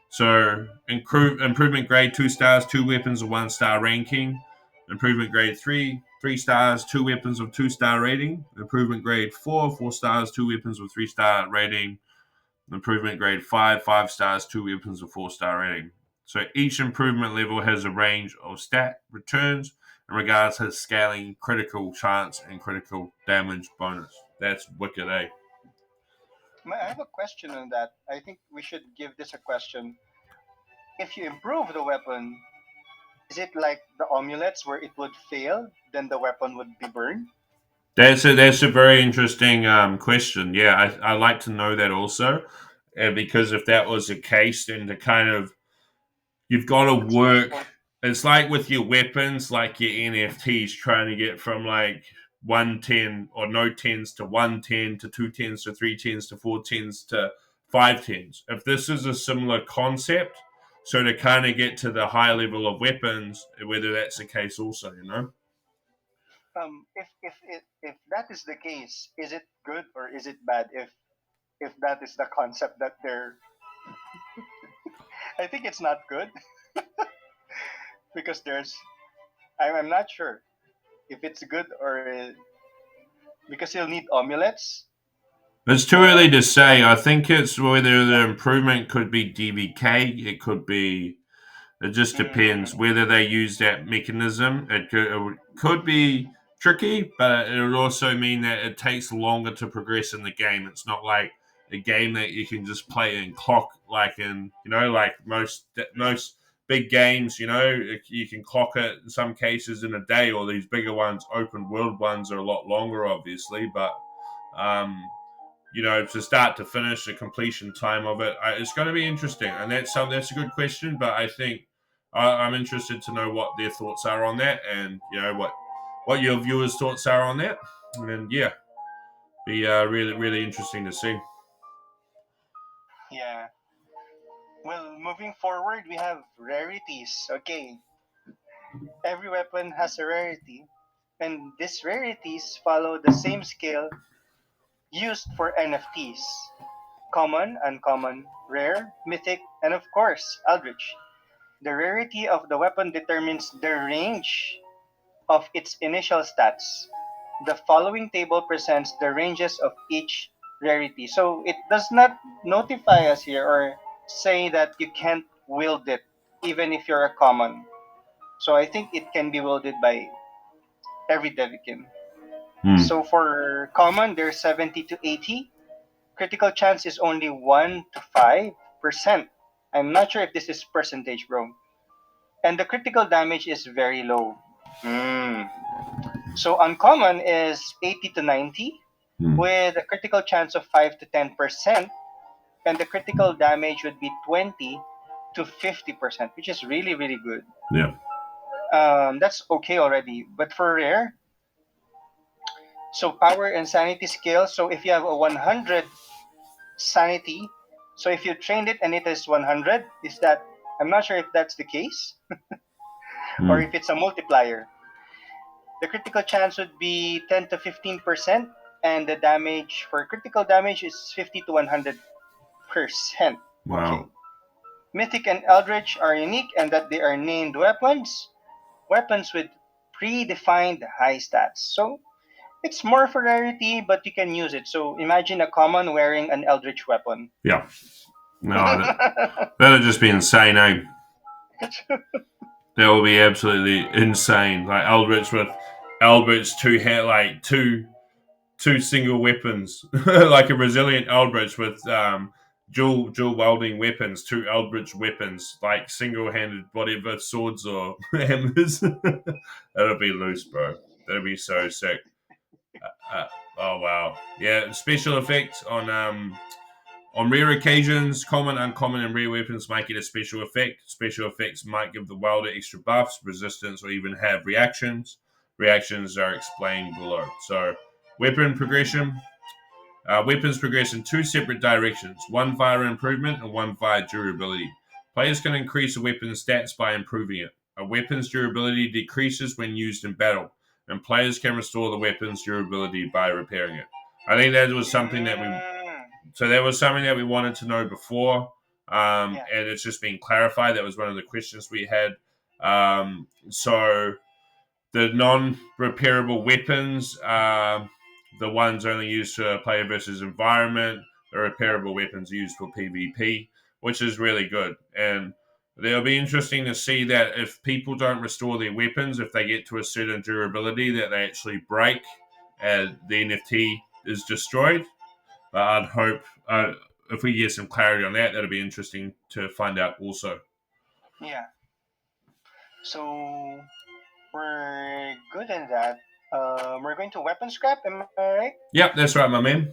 So, improvement grade 2 stars, 2 weapons of 1 star ranking. Improvement grade 3, 3 stars, 2 weapons of 2 star rating. Improvement grade 4, 4 stars, 2 weapons of 3 star rating. Improvement grade 5, 5 stars, 2 weapons of 4 star rating. So each improvement level has a range of stat returns in regards to scaling, critical chance, and critical damage bonus. That's wicked, eh? I have a question on that. I think we should give this a question. If you improve the weapon, is it like the amulets where it would fail, then the weapon would be burned? That's a very interesting question. Yeah, I like to know that also, because if that was the case, then the kind of you've got to That's very work. important. It's like with your weapons, like your NFTs, trying to get from like 110 or no tens to 110 to 2 tens to 3 tens to 4 tens to 5 tens. If this is a similar concept, so to kind of get to the high level of weapons, whether that's the case also, you know? If that is the case, is it good or is it bad? If that is the concept that they're, I think it's not good because I'm not sure if it's good or because you'll need amulets. It's too early to say. I think it's whether the improvement could be DVK, it could be. It just depends Mm, whether they use that mechanism. It could be tricky, but it would also mean that it takes longer to progress in the game. It's not like a game that you can just play and clock, like in like most big games. You can clock it in some cases in a day, or these bigger ones, open world ones, are a lot longer, obviously. But um, to start to finish, the completion time of it, it's going to be interesting, and that's a good question. But I think I'm interested to know what their thoughts are on that, and what your viewers' thoughts are on that, and yeah, be really really interesting to see. yeah. Well, moving forward, we have rarities. Okay, every weapon has a rarity, and these rarities follow the same scale used for NFTs: common, uncommon, rare, mythic, and of course, eldritch. The rarity of the weapon determines the range of its initial stats. The following table presents the ranges of each rarity. So it does not notify us here or say that you can't wield it even if you're a common. So I think it can be wielded by every Devikin. Hmm. So for common, there's 70 to 80. Critical chance is only 1 to 5%. I'm not sure if this is percentage, bro. And the critical damage is very low. Hmm. So uncommon is 80 to 90 Hmm. with a critical chance of 5 to 10%, and the critical damage would be 20 to 50%, which is really, really good. Yeah. That's okay already. But for rare, so power and sanity scale, so if you have a 100 sanity, so if you trained it and it is 100, is that, I'm not sure if that's the case or Hmm. if it's a multiplier. The critical chance would be 10 to 15%, and the damage for critical damage is 50 to 100%. Okay. Wow. Mythic and Eldritch are unique in that they are named weapons with predefined high stats. So it's more for rarity, but you can use it. So imagine a common wearing an Eldritch weapon. Yeah. No, that'd just be insane, eh? That will be absolutely insane. Like Eldritch with Eldritch two single weapons, like a resilient Eldritch with dual wielding weapons, two Eldritch weapons, like single handed whatever swords or hammers. That'll be loose, bro. That'll be so sick. Oh wow, yeah. Special effects on rare occasions, common, uncommon, and rare weapons make it a special effect. Special effects might give the wielder extra buffs, resistance, or even have reactions. Reactions are explained below. So, weapon progression. Weapons progress in two separate directions, one via improvement and one via durability. Players can increase a weapon's stats by improving it. A weapon's durability decreases when used in battle, and players can restore the weapon's durability by repairing it. I think that was something that we wanted to know before, and it's just been clarified. That was one of the questions we had. So the non-repairable weapons are the ones only used for player versus environment. The repairable weapons used for PvP, which is really good. And it'll be interesting to see that if people don't restore their weapons, if they get to a certain durability, that they actually break and the NFT is destroyed. But I'd hope if we get some clarity on that, that'll be interesting to find out also. Yeah. So we're good in that. We're going to weapon scrap, am I right? Yep, that's right, my man.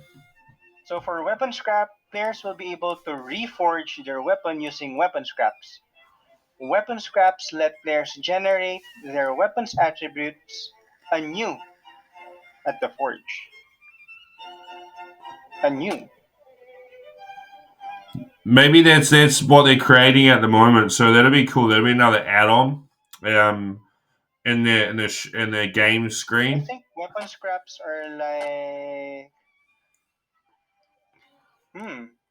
So for weapon scrap, players will be able to reforge their weapon using weapon scraps. Weapon scraps let players generate their weapon's attributes anew at the forge. Anew. Maybe that's what they're creating at the moment. So that'll be cool. That'll be another add-on in their game I screen. think weapon scraps are like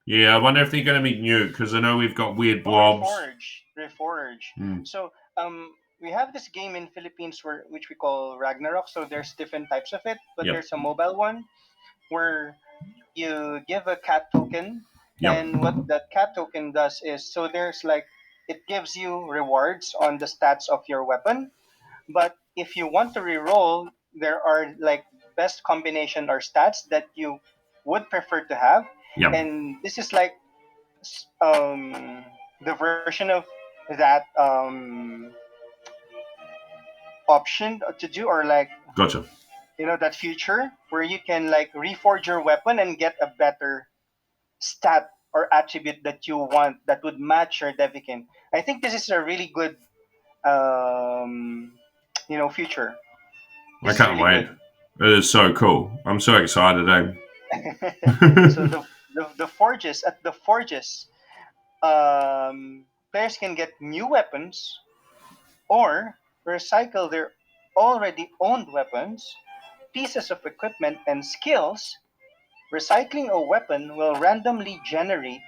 Yeah, I wonder if they're going to be new because I know we've got weird blobs. Reforge. So we have this game in Philippines which we call Ragnarok. So there's different types of it, but Yep. there's a mobile one where you give a cat token, Yep. and what that cat token does is so there's like it gives you rewards on the stats of your weapon. But if you want to reroll, there are like best combination or stats that you would prefer to have, Yep. and this is like the version of that option to do, or like Gotcha. that feature where you can like reforge your weapon and get a better stat or attribute that you want that would match your Devikin. I think this is a really good feature. I can't wait. It is so cool. I'm so excited, So the forges at the forges, players can get new weapons or recycle their already owned weapons, pieces of equipment, and skills. Recycling a weapon will randomly generate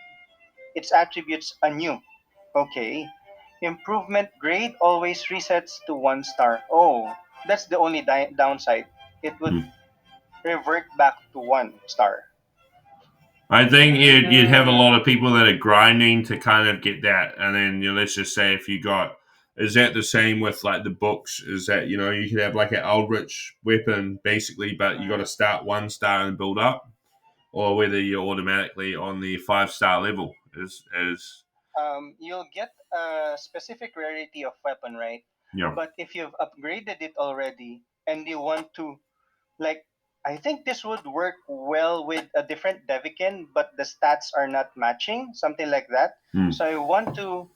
its attributes anew. Okay. Improvement grade always resets to 1 star. Oh, that's the only downside. It would revert back to 1 star. I think you'd have a lot of people that are grinding to kind of get that, and then let's just say if you got, is that the same with like the books? Is that you could have like an Eldritch weapon basically, but you got to start 1 star and build up, or whether you're automatically on the 5 star level is You'll get a specific rarity of weapon, right? yeah. But if you've upgraded it already and you want to, like, I think this would work well with a different Devikin, but the stats are not matching, something like that. So I want to,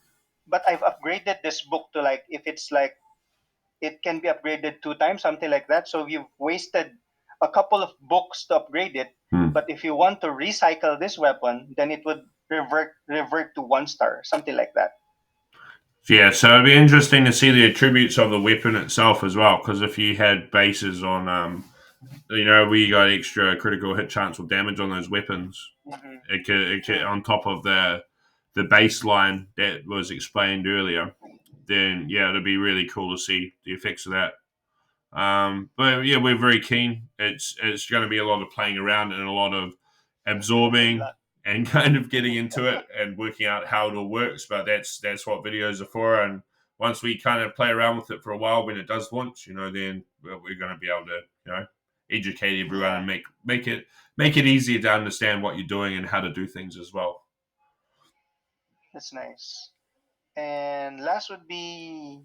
but I've upgraded this book to like, if it's like, it can be upgraded 2 times, something like that. So you've wasted a couple of books to upgrade it. But if you want to recycle this weapon, then it would revert to 1 star, something like that. Yeah, so it'd be interesting to see the attributes of the weapon itself as well, because if you had bases on, where you got extra critical hit chance or damage on those weapons, it could on top of the baseline that was explained earlier, then yeah, it'd be really cool to see the effects of that. But yeah, we're very keen. It's going to be a lot of playing around and a lot of absorbing and kind of getting into it and working out how it all works. But that's what videos are for. And once we kind of play around with it for a while, when it does launch, then we're going to be able to, educate everyone and make it easier to understand what you're doing and how to do things as well. That's nice. And last would be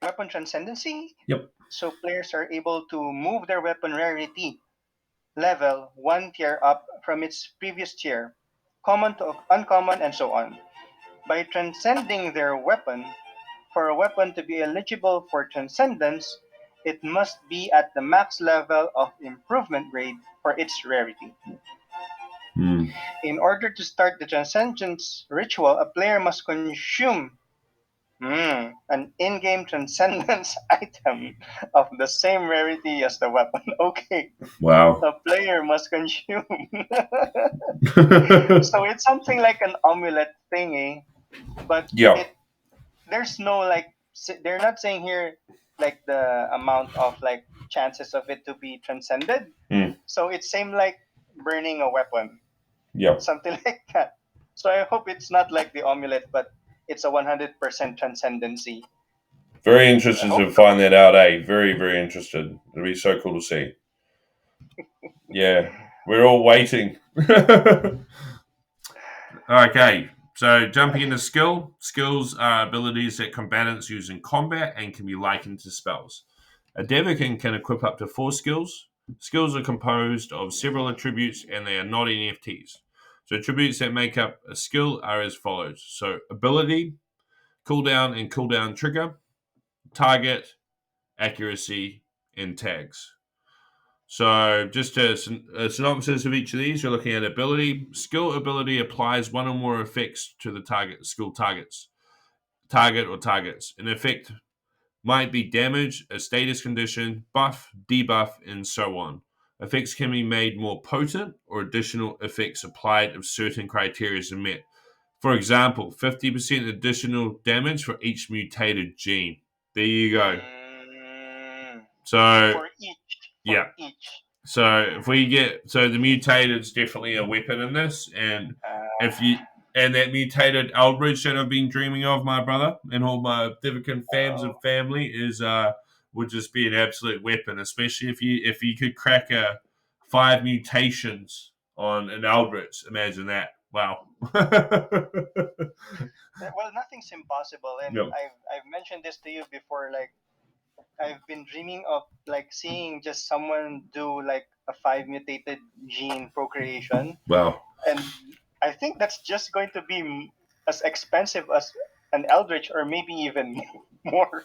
weapon transcendency. Yep. So players are able to move their weapon rarity level one tier up from its previous tier, common to uncommon, and so on. By transcending their weapon, for a weapon to be eligible for transcendence, it must be at the max level of improvement grade for its rarity. In order to start the transcendence ritual, a player must consume an in-game transcendence item of the same rarity as the weapon. Okay. Wow. The player must consume. So it's something like an amulet thingy, but Yeah. there's no like they're not saying here like the amount of like chances of it to be transcended. So it's same like burning a weapon. Yeah. Something like that. So I hope it's not like the amulet, but it's a 100% transcendency. Very interested to find that out, eh? Very, very interested. It'll be so cool to see. Yeah, we're all waiting. Okay, so jumping into skills are abilities that combatants use in combat and can be likened to spells. A Devikin can equip up to 4 skills. Skills are composed of several attributes and they are not NFTs. So attributes that make up a skill are as follows. So ability, cooldown and cooldown trigger, target, accuracy, and tags. So just a synopsis of each of these, you're looking at ability. Skill ability applies one or more effects to the target target or targets. An effect might be damage, a status condition, buff, debuff, and so on. Effects can be made more potent or additional effects applied if certain criteria are met. For example, 50% additional damage for each mutated gene. There you go. So For each. So if we get the mutated's definitely a weapon in this, and that mutated Eldritch that I've been dreaming of, my brother, and all my Devikin fans and family would just be an absolute weapon, especially if you could crack 5 mutations on an Eldritch. Imagine that. Wow. Well, nothing's impossible, and Yep. I've mentioned this to you before. Like I've been dreaming of like seeing just someone do like a 5 mutated gene procreation. Wow. And I think that's just going to be as expensive as an Eldritch, or maybe even more.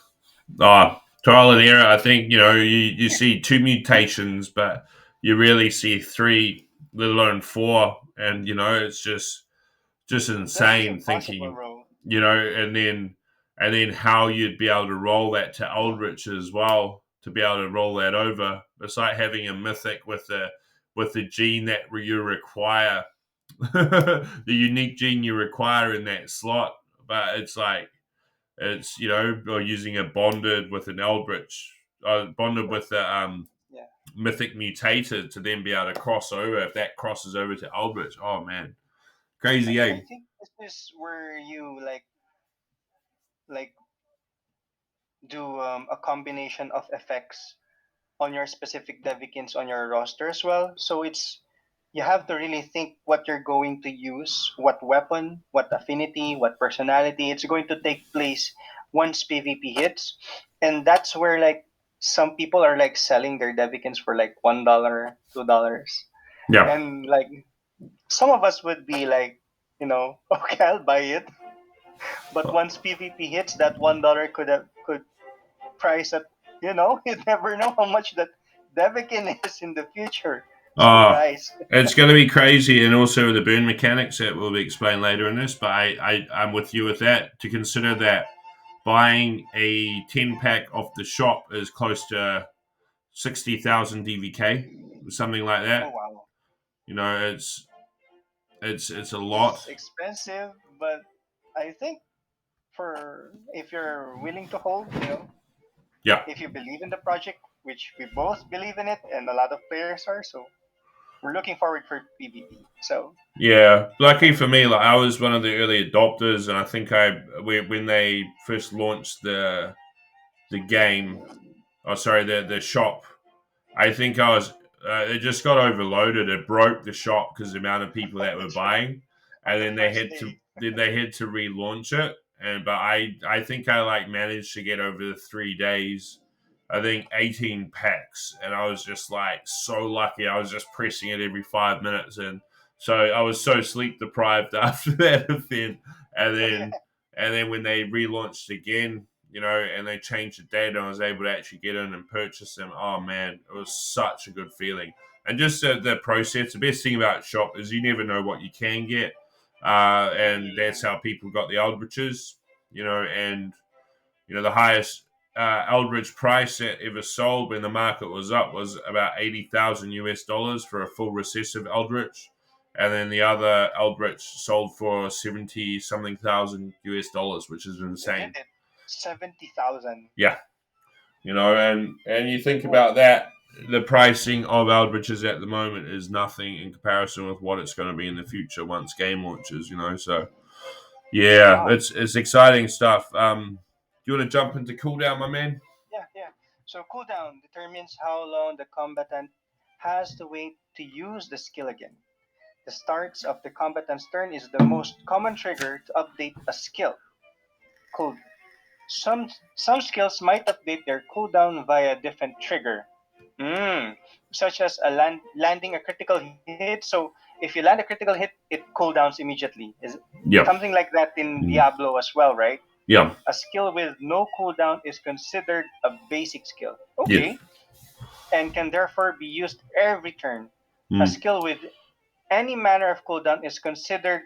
Trial and error. I think you see 2 mutations, but you really see 3, let alone 4, and it's just insane thinking. Bro. And then how you'd be able to roll that to Eldritch as well, to be able to roll that over. It's like having a mythic with the gene that you require, the unique gene you require in that slot. But it's like or using a bonded with an Eldritch, bonded with the mythic mutated to then be able to cross over. If that crosses over to Eldritch, oh man, crazy, I think this is where you like do a combination of effects on your specific Devikins on your roster as well. So you have to really think what you're going to use, what weapon, what affinity, what personality it's going to take place once PvP hits. And that's where like some people are like selling their Devikins for like $1, $2. Yeah. And like some of us would be like, okay, I'll buy it. But once PvP hits, that $1 could price at you never know how much that Devikin is in the future. Surprise. It's going to be crazy, and also the burn mechanics that will be explained later in this. But I'm with you with that. To consider that buying a 10-pack off the shop is close to 60,000 DVK, something like that. Oh wow! It's a lot. It's expensive, but I think for if you're willing to hold, Yeah. If you believe in the project, which we both believe in it, and a lot of players are, so we're looking forward for PvP. So yeah, lucky for me, like I was one of the early adopters, and I think when they first launched the game, sorry, the shop. I think I was. It just got overloaded. It broke the shop because the amount of people that were buying, On and the then they first had to day. relaunch it. And but I think I like managed to get over the 3 days. I think 18 packs, and I was just like so lucky. I was just pressing it every 5 minutes, and so I was so sleep deprived after that event. And then when they relaunched again, and they changed the date, and I was able to actually get in and purchase them. Oh man, it was such a good feeling. And just the process. The best thing about shop is you never know what you can get, and that's how people got the Eldritches. And the highest Eldritch price that ever sold when the market was up was about 80,000 US dollars for a full recessive Eldritch. And then the other Eldritch sold for 70 something thousand US dollars, which is Isn't insane. it? 70,000. Yeah. And you think about that, the pricing of Eldritches at the moment is nothing in comparison with what it's going to be in the future once game launches. So yeah, Wow. it's exciting stuff. Do you want to jump into cooldown, my man? Yeah, yeah. So cooldown determines how long the combatant has to wait to use the skill again. The starts of the combatant's turn is the most common trigger to update a skill. Cool. Some skills might update their cooldown via different trigger. Mm, such as landing a critical hit. So if you land a critical hit, it cooldowns immediately. Is Yeah. something like that in Mm. Diablo as well, right? Yeah. A skill with no cooldown is considered a basic skill. Yes. Okay, and can therefore be used every turn. A Mm. skill with any manner of cooldown is considered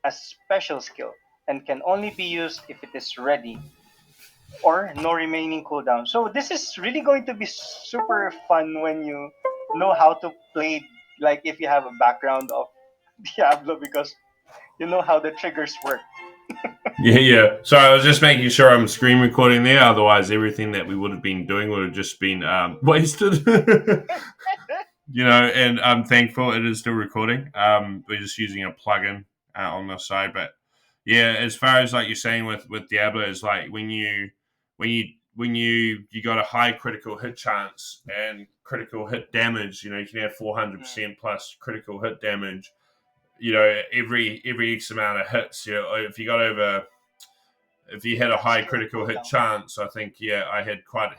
a special skill and can only be used if it is ready or no remaining cooldown. So this is really going to be super fun when you know how to play, like if you have a background of Diablo, because you know how the triggers work. Yeah. Sorry, I was just making sure I'm screen recording there. Otherwise, everything that we would have been doing would have just been wasted. And I'm thankful it is still recording. We're just using a plugin on the side, but yeah, as far as like you're saying with Diablo, is like when you got a high critical hit chance and critical hit damage. You can have Mm, 400% plus critical hit damage. Every X amount of hits. If you had a that high skill critical hit cooldown. chance, I think I had quite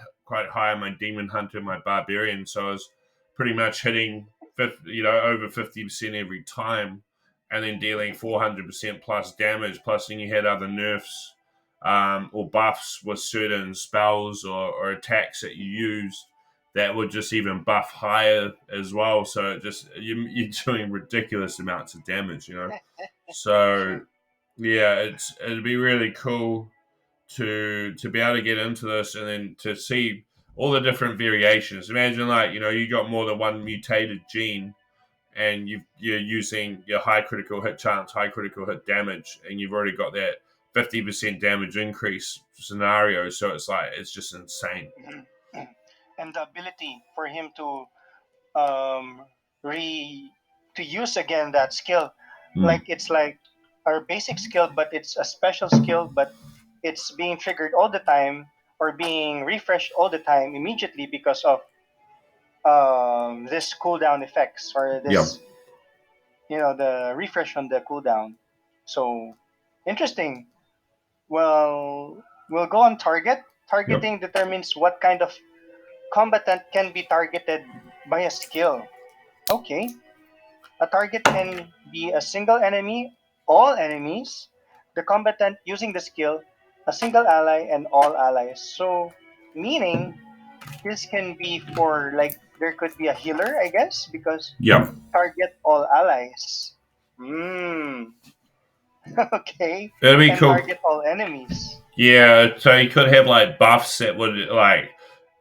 high on my demon hunter, and my barbarian, so I was pretty much hitting over 50% every time, and then dealing 400% plus damage. Plus, then you had other nerfs or buffs with certain spells or attacks that you used that would just even buff higher as well. So you're doing ridiculous amounts of damage. So True. yeah, it'd be really cool to be able to get into this and then to see all the different variations. Imagine like you got more than one mutated gene, and you're using your high critical hit chance, high critical hit damage, and you've already got that 50% damage increase scenario. So it's just insane. Mhm. And the ability for him to um, re to use again that skill, Mm. like it's like our basic skill, but it's a special skill, but it's being triggered all the time or being refreshed all the time immediately because of this cooldown effects or Yeah. this, the refresh on the cooldown. So interesting. Well, we'll go on target. Yep. Targeting determines what kind of combatant can be targeted by a skill. Okay. A target can be a single enemy, all enemies, the combatant using the skill, a single ally, and all allies. So, meaning this can be for, like, there could be a healer, I guess, because Yep. target all allies. Hmm. Okay. That'd be And cool. target all enemies. Yeah. So you could have like buffs that would like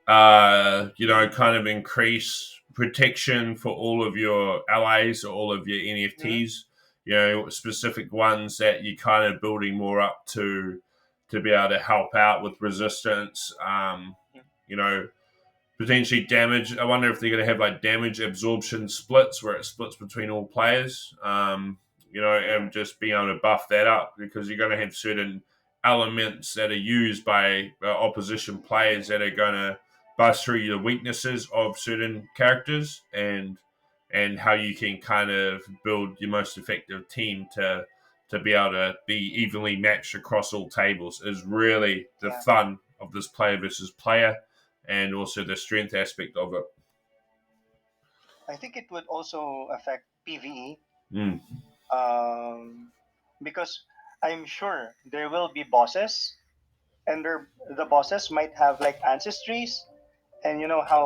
kind of increase protection for all of your allies or all of your Hmm. NFTs. Specific ones that you're kind of building more up to be able to help out with resistance. You know, Potentially damage. I wonder if they're going to have like damage absorption splits where it splits between all players. And Hmm. just being able to buff that up because you're going to have certain elements that are used by opposition players that are going to bust through the weaknesses of certain characters and how you can kind of build your most effective team to be able to be evenly matched across all tables is really the Yeah. fun of this player versus player and also the strength aspect of it. I think it would also affect PvE, Mm. um, because I'm sure there will be bosses, and the bosses might have like ancestries, and you know how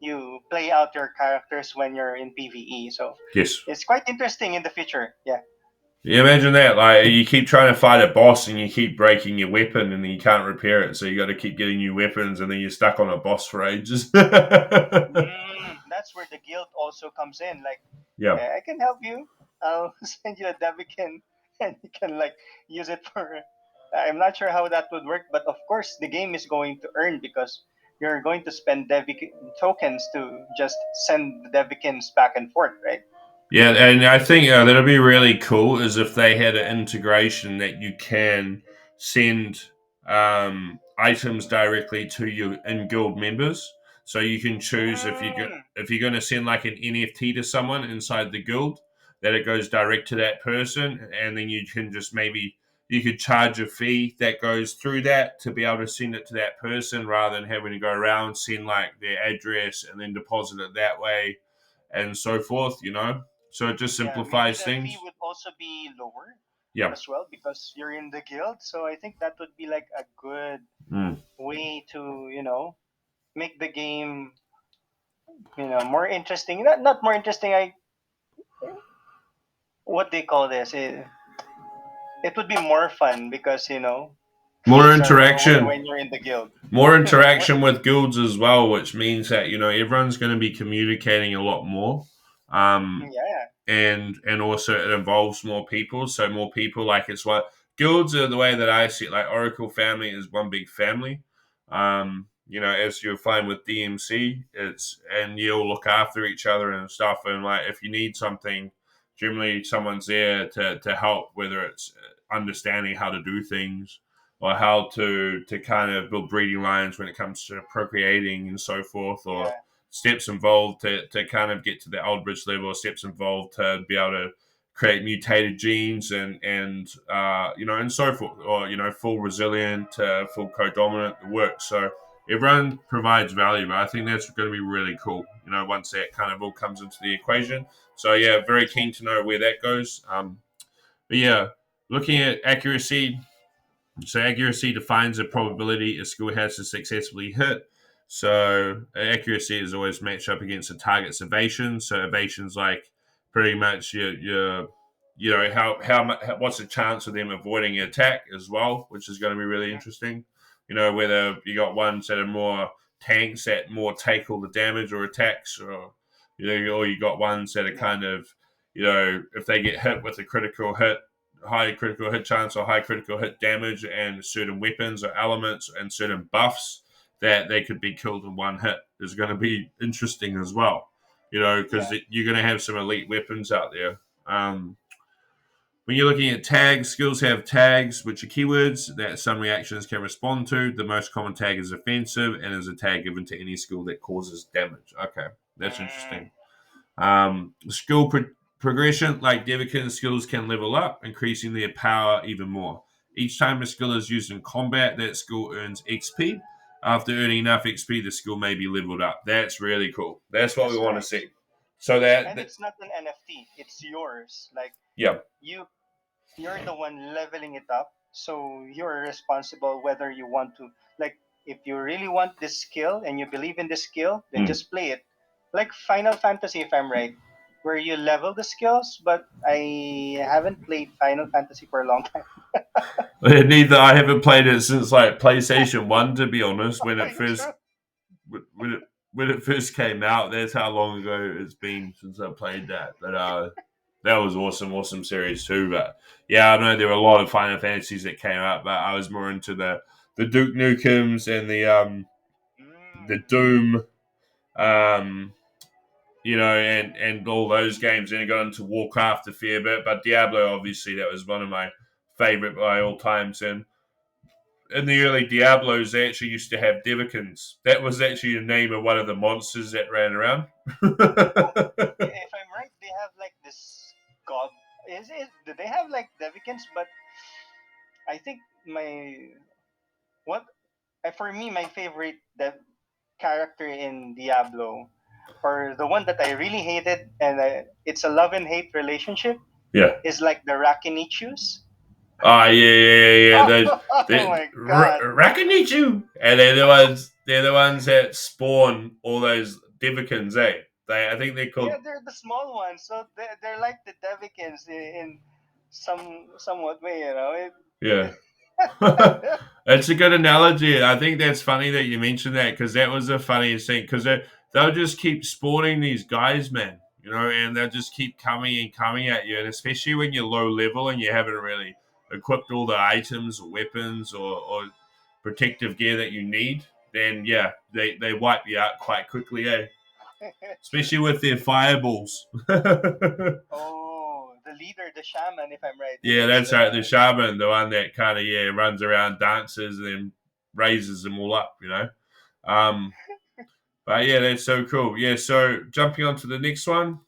you play out your characters when you're in PvE. So Yes. it's quite interesting in the future. Yeah. You imagine that, like you keep trying to fight a boss and you keep breaking your weapon and then you can't repair it, so you got to keep getting new weapons and then you're stuck on a boss for ages. That's where the guild also comes in. Like, Yeah. I can help you. I'll send you a Devikin, and you can like use it for. I'm not sure how that would work, but of course the game is going to earn because you're going to spend Devikin tokens to just send the Devikins back and forth, right? Yeah, and I think that'd be really cool is if they had an integration that you can send items directly to your in guild members. So you can choose Mm, if you're going to send like an NFT to someone inside the guild, that it goes direct to that person, and then you can just maybe you could charge a fee that goes through that to be able to send it to that person rather than having to go around send like their address and then deposit it that way and so forth. So it just yeah, maybe simplifies the fee things. would also be lower Yeah. as well because you're in the guild. So I think that would be like a good Mm. way to make the game more interesting. Not more interesting. I What they call this? It would be more fun because More fees are lower interaction. when you're in the guild. More More, interaction with guilds as well, which means that everyone's going to be communicating a lot more. Um, yeah, and also it involves more people. So more people, like it's what guilds are the way that I see it. Like Oracle family is one big family. As you'll find with DMC, it's and you'll look after each other and stuff. And like if you need something, generally someone's there to help, whether it's understanding how to do things or how to kind of build breeding lines when it comes to procreating and so forth, or yeah, steps involved to kind of get to the Aldrich level, or steps involved to be able to create mutated genes and so forth, or full resilient, full codominant work. So everyone provides value, but I think that's going to be really cool. Once that kind of all comes into the equation. So yeah, very keen to know where that goes. But yeah, looking at accuracy. So accuracy defines the probability a skill has to successfully hit. So accuracy is always matched up against the target's evasion. So evasion's like pretty much your how what's the chance of them avoiding an attack as well, which is going to be really mhm, interesting. Whether you got ones that are more tanks that more take all the damage or attacks, or you got ones that are yeah, kind of if they get hit with a critical hit, high critical hit chance or high critical hit damage and certain weapons or elements and certain buffs that they could be killed in one hit is going to be interesting as well. Because yeah, you're going to have some elite weapons out there. When you're looking at tags, skills have tags, which are keywords that some reactions can respond to. The most common tag is offensive and is a tag given to any skill that causes damage. Okay, that's mm, interesting. Skill progression, like Devikins, skills can level up, increasing their power even more. Each time a skill is used in combat, that skill earns XP. After earning enough XP, the skill may be leveled up. That's really cool. That's what we that's want to right. see. So that, And it's not an NFT; it's yours. Like yeah. you, you're the one leveling it up, so you're responsible whether you want to. Like, if you really want this skill and you believe in this skill, then Mm. just play it. Like Final Fantasy, if I'm right, where you level the skills. But I haven't played Final Fantasy for a long time. Neither I haven't played it since like PlayStation One, to be honest. When Are it you first sure? when it first came out, that's how long ago it's been since I played that. But that was awesome series too. But yeah, I know there were a lot of Final Fantasies that came out, but I was more into the Duke Nukems and the Mm, Doom, um, and all those games. Then I got into Warcraft a fair bit, but Diablo obviously that was one of my favorite by all times, and in the early Diablos, they actually used to have Devikins. That was actually the name of one of the monsters that ran around. Oh, if I'm right, they have like this gob. Is it? Do they have like Devikins? But I think what for me my favorite character in Diablo, or the one that I really hated, and it's a love and hate relationship, Yeah. is like the Rakinichus. Oh yeah. Those Oh my god! Rakanichu, and they're the ones that spawn all those Devikins. I think they're Yeah, called. they're the small ones, so they're like the Devikins in somewhat way, you know. Yeah. It's a good analogy. I think that's funny that you mentioned that because that was the funniest thing because they'll just keep spawning these guys, man. You know, and they'll just keep coming and coming at you, and especially when you're low level and you haven't really equipped all the items or weapons or protective gear that you need, then yeah, they wipe you out quite quickly, eh? Especially with their fireballs. Oh, the leader, the shaman, if I'm right, Yeah, is that's right. The shaman, the one that kind of runs around, dances, and then raises them all up. Um, but yeah, that's so cool. Yeah, so jumping on to the next one.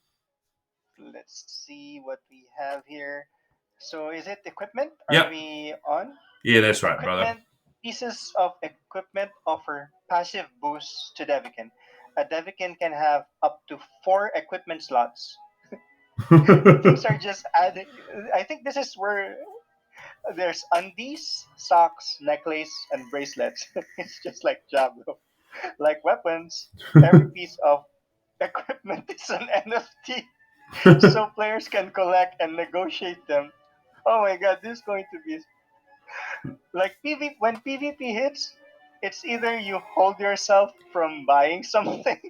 Let's see what we have here. So is it equipment? Are Yep. we on? Yeah, that's right, brother. Equipment. Pieces of equipment offer passive boosts to Devikin. A Devikin can have up to 4 equipment slots. Things are just adding. I think this is where there's undies, socks, necklace, and bracelets. It's just like Jablo. Like weapons, every piece of equipment is an NFT, so players can collect and negotiate them. Oh my god, this is going to be like when PvP hits, it's either you hold yourself from buying something,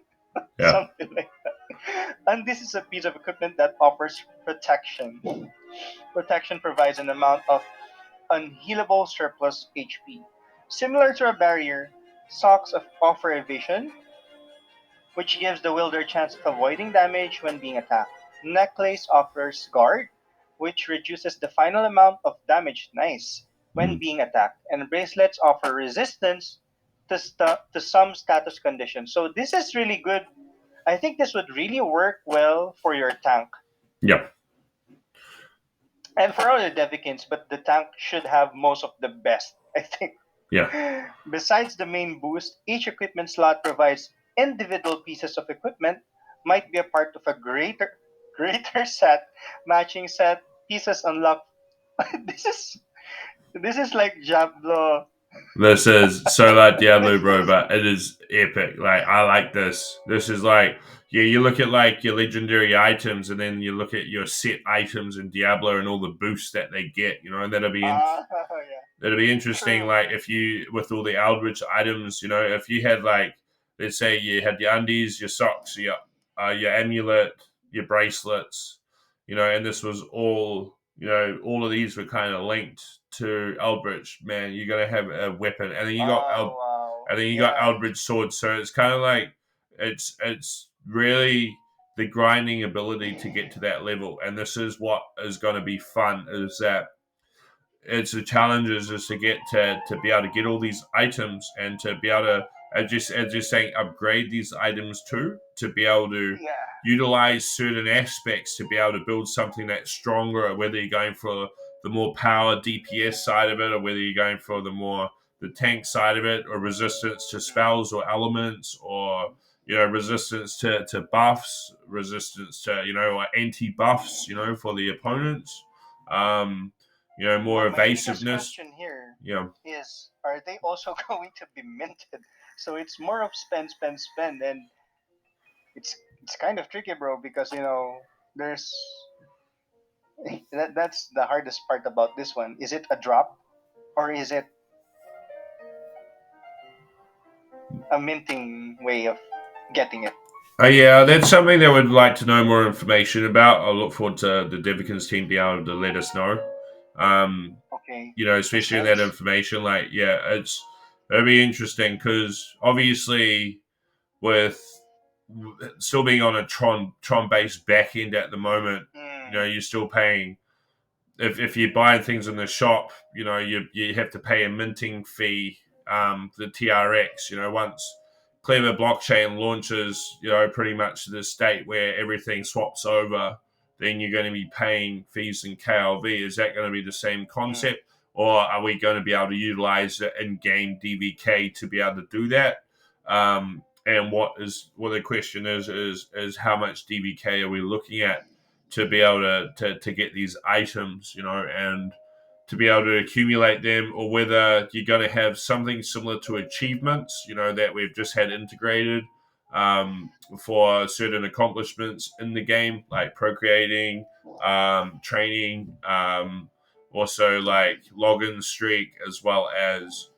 Yeah. something like that. And this is a piece of equipment that offers protection. Protection provides an amount of unhealable surplus HP. Similar to a barrier, socks offer evasion, which gives the wielder a chance of avoiding damage when being attacked. Necklace offers guard, which reduces the final amount of damage, nice, when being attacked. And bracelets offer resistance to some status conditions. So this is really good. I think this would really work well for your tank. Yep. And for other Devikins, but the tank should have most of the best, I think. Yeah. Besides the main boost, each equipment slot provides individual pieces of equipment, might be a part of a greater set, matching set, pieces unlocked. this is this is like Diablo. This is so like Diablo, bro, but it is epic. Like I like this. This is like you look at like your legendary items, and then you look at your set items in Diablo and all the boosts that they get. And Yeah, that'll be interesting. true. Like if you with all the Eldritch items, if you had like let's say you had your undies, your socks, your amulet, your bracelets, and this was all all of these were kind of linked to Eldritch. Man, you're gonna have a weapon, and then you got Oh wow. Yeah. Eldritch swords. So it's kind of like it's really the grinding ability to get to that level, and this is what is going to be fun. Is that it's the challenges is to get to be able to get all these items and to be able to as just saying upgrade these items too to be able to Yeah. utilize certain aspects to be able to build something that's stronger, or whether you're going for the more power DPS side of it, or whether you're going for the tank side of it, or resistance to spells or elements, or resistance to buffs, resistance to or anti buffs for the opponents. More Well, my biggest evasiveness. question here Yeah. is: are they also going to be minted? So it's more of spend, spend, spend, and it's kind of tricky, bro, because there's that's the hardest part about this one. Is it a drop or is it a minting way of getting it? Yeah, that's something that we'd like to know more information about. I look forward to the Devikins team being able to let us know. Okay, makes Especially in that sense. information. Like, yeah, it'll be interesting because obviously with still being on a Tron based back end at the moment, Hmm. you're still paying if you're buying things in the shop, you have to pay a minting fee. The TRX, once Clever Blockchain launches, pretty much the state where everything swaps over, then you're going to be paying fees in KLV. Is that going to be the same Mm. concept, or are we going to be able to utilize the in-game DVK to be able to do that? And what the question is how much DVK are we looking at to be able to get these items, and to be able to accumulate them, or whether you're going to have something similar to achievements, that we've just had integrated for certain accomplishments in the game, like procreating, training, also like login streak, as well as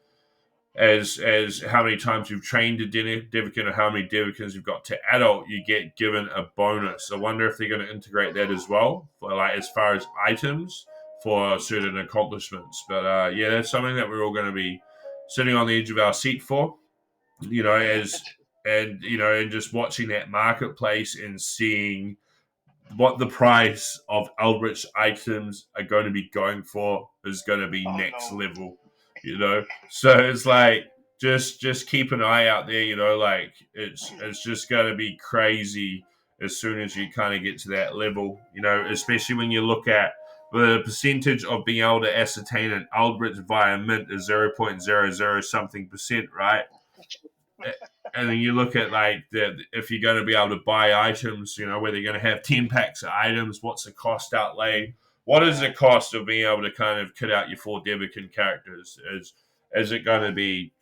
how many times you've trained a Devikin or how many Devikins you've got to adult, you get given a bonus. I wonder if they're going to integrate that as well, for like as far as items for certain accomplishments. But yeah, that's something that we're all going to be sitting on the edge of our seat for. As and just watching that marketplace and seeing what the price of Eldritch items are going to be going for is going to be Oh next no. level. So it's like just keep an eye out there, like it's just going to be crazy as soon as you kind of get to that level, especially when you look at the percentage of being able to ascertain an Eldritch via mint is 0.00 something percent, right? And then you look at like if you're going to be able to buy items, whether you're going to have 10 packs of items, what's the cost outlay? What is the Yeah. cost of being able to kind of kit out your 4 Devikin characters? Is it going to be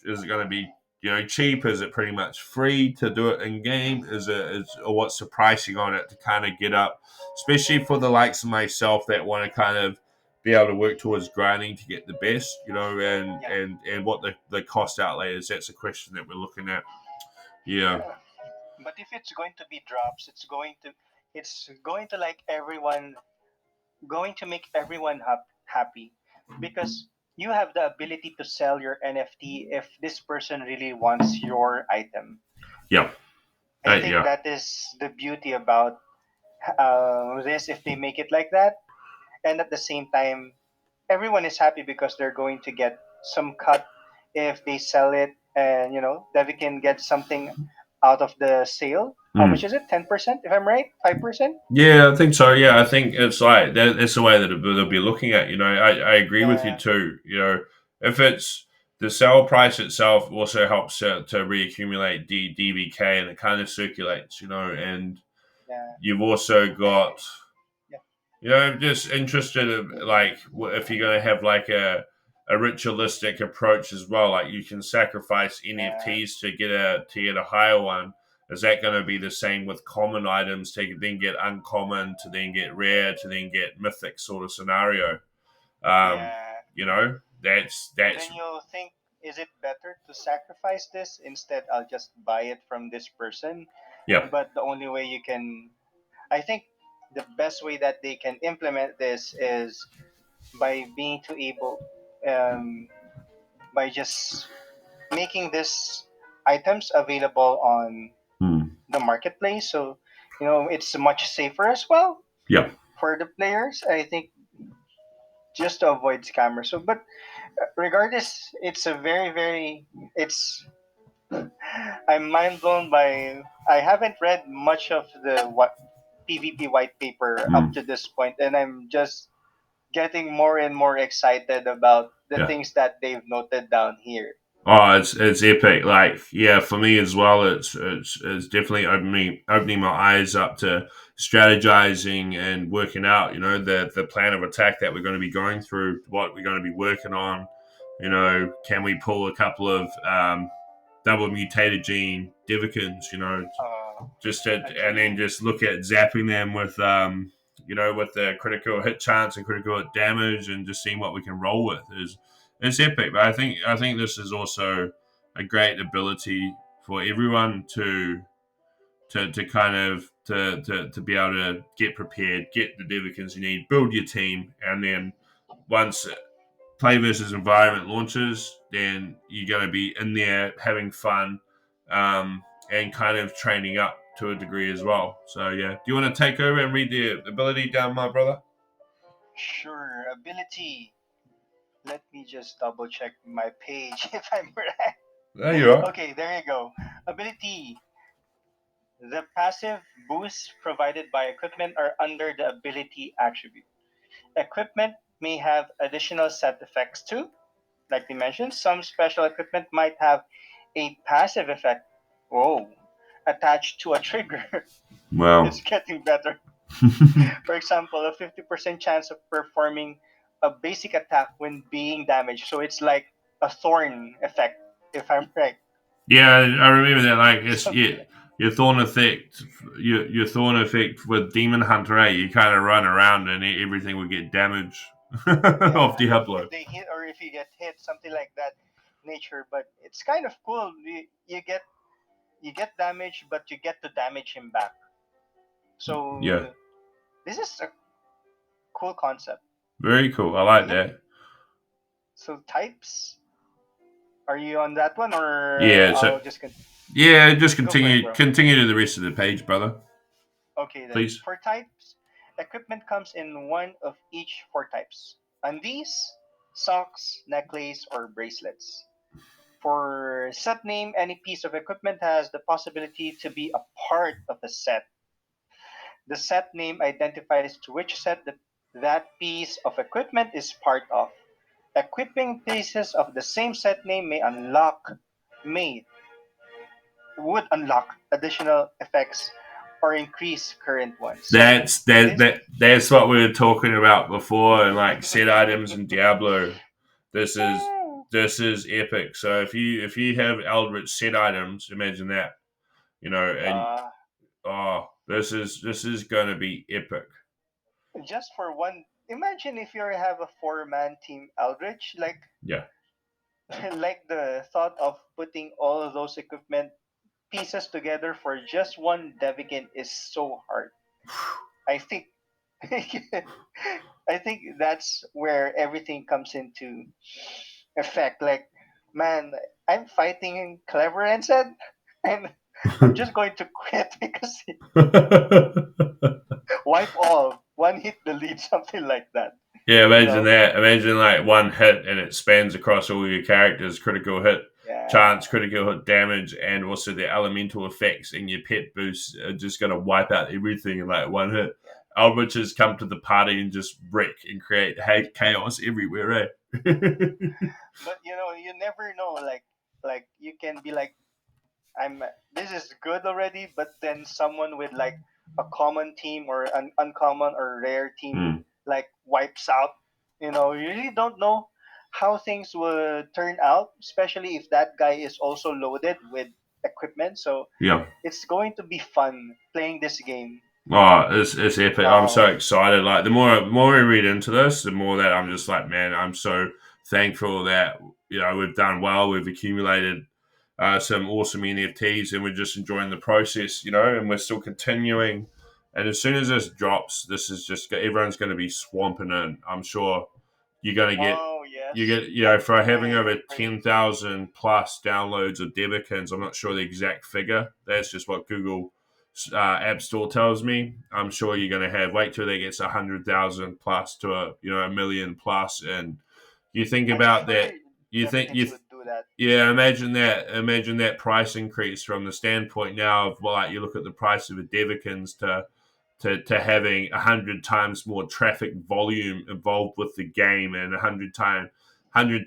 cheap? Is it pretty much free to do it in game? Or what's the pricing on it to kind of get up, especially for the likes of myself that want to kind of be able to work towards grinding to get the best, and Yeah. and what the cost outlay is. That's a question that we're looking at. Yeah. Yeah. But if it's going to be drops, it's going to like everyone going to make everyone happy because you have the ability to sell your NFT if this person really wants your item. Yeah. I think Yeah. that is the beauty about this if they make it like that. And at the same time, everyone is happy because they're going to get some cut if they sell it, and Devi can get something out of the sale. How much Mm. is it? 10%, if I'm right? 5%? Yeah, I think so. Yeah, I think it's like that's the way that they'll be looking at. I agree with you Yeah, too. If it's the sell price itself also helps to reaccumulate DBK, and it kind of circulates. And yeah, you've also got yeah, just interested in, like, if you're going to have like a ritualistic approach as well, like you can sacrifice yeah, NFTs to get a higher one. Is that going to be the same with common items to then get uncommon, to then get rare, to then get mythic sort of scenario? Um, yeah. that's Then you'll think, is it better to sacrifice this instead? I'll just buy it from this person. yeah. But the only way you can, I think, the best way that they can implement this is by being too able, um, by just making this items available on Hmm. the marketplace. So it's much safer as well Yeah. for the players. I think just to avoid scammers. So, but regardless, it's a very very it's I'm mind blown by. I haven't read much of the what PvP white paper Hmm. up to this point, and I'm just getting more and more excited about the Yeah. things that they've noted down here. Oh, it's epic. Like, yeah, for me as well. It's definitely opening my eyes up to strategizing and working out. The plan of attack that we're going to be going through, what we're going to be working on. Can we pull a couple of double mutated gene Devikins? And then Agree. just look at zapping them with the critical hit chance and critical hit damage, and just seeing what we can roll with is it's epic. But I think this is also a great ability for everyone to kind of to be able to get prepared, get the Devikins you need, build your team, and then once play versus environment launches, then you're going to be in there having fun, and kind of training up to a degree as well. So yeah, do you want to take over and read the ability down, my brother? Sure, ability. Let me just double check my page if I'm right. There you are. Okay, there you go. Ability. The passive boosts provided by equipment are under the ability attribute. Equipment may have additional set effects too. Like we mentioned, some special equipment might have a passive effect. Whoa, attached to a trigger. Wow. It's getting better. For example, a 50% chance of performing a basic attack when being damaged. So it's like a thorn effect, if I'm right. Yeah, I remember that. Like it's Something yeah, like your thorn effect, your thorn effect with Demon Hunter. You kind of run around and everything would get damaged off yeah. Diablo. If they hit or if you get hit, something like that nature. But it's kind of cool. You get damage, but you get to damage him back. Yeah, So this is a cool concept. very cool. I like Yep. that. So types, are you on that one or Yeah. So I'll just yeah, just go for it, continue bro? continue to the rest of the page, brother. Okay then. Please. For types, equipment comes in one of each four types: undies, socks, necklace, or bracelets. For set name, any piece of equipment has the possibility to be a part of a set. The set name identifies to which set that piece of equipment is part of. Equipping pieces of the same set name may would unlock additional effects or increase current ones. So this That's what we were talking about before, and like set items in Diablo. This is this is epic. So if you have Eldritch set items, imagine that, and uh, oh, this is going to be epic. just for one, imagine if you have a four-man team Eldritch, like Yeah. like the thought of putting all of those equipment pieces together for just one Devikin is so hard. I think I think that's where everything comes into effect. Like, man, I'm fighting Clever and said, and I'm just going to quit because wipe all, one hit delete, something like that. Yeah, You imagine know? that. Imagine like one hit and it spans across all your characters, critical hit, Yeah. chance, critical hit damage, and also the elemental effects and your pet boosts are just gonna wipe out everything in like one hit. Yeah. Eldritches come to the party and just wreck and create hate chaos everywhere, eh? But you never know. Like you can be like, I'm this is good already, but then someone with like a common team or an uncommon or rare team Hmm. like wipes out. You really don't know how things would turn out, especially if that guy is also loaded with equipment. So Yeah. it's going to be fun playing this game. Oh, it's epic. I'm so Now, excited. Like the more I read into this, the more that I'm just like, man, I'm so thankful that we've done well. We've accumulated some awesome NFTs, and we're just enjoying the process, and we're still continuing. And as soon as this drops, this is just everyone's going to be swamping in. I'm sure you're going to get oh you yes, get can't for having wait, over wait. 10,000 plus downloads of Devikins. I'm not sure the exact figure. That's just what Google App Store tells me. I'm sure you're going to have wait till that gets 100,000 plus to a million plus, and you think I about prefer that. You think Devikins you would do that. Yeah, imagine that price increase from the standpoint now of like you look at the price of a Devikins to having 100 times more traffic volume involved with the game and 100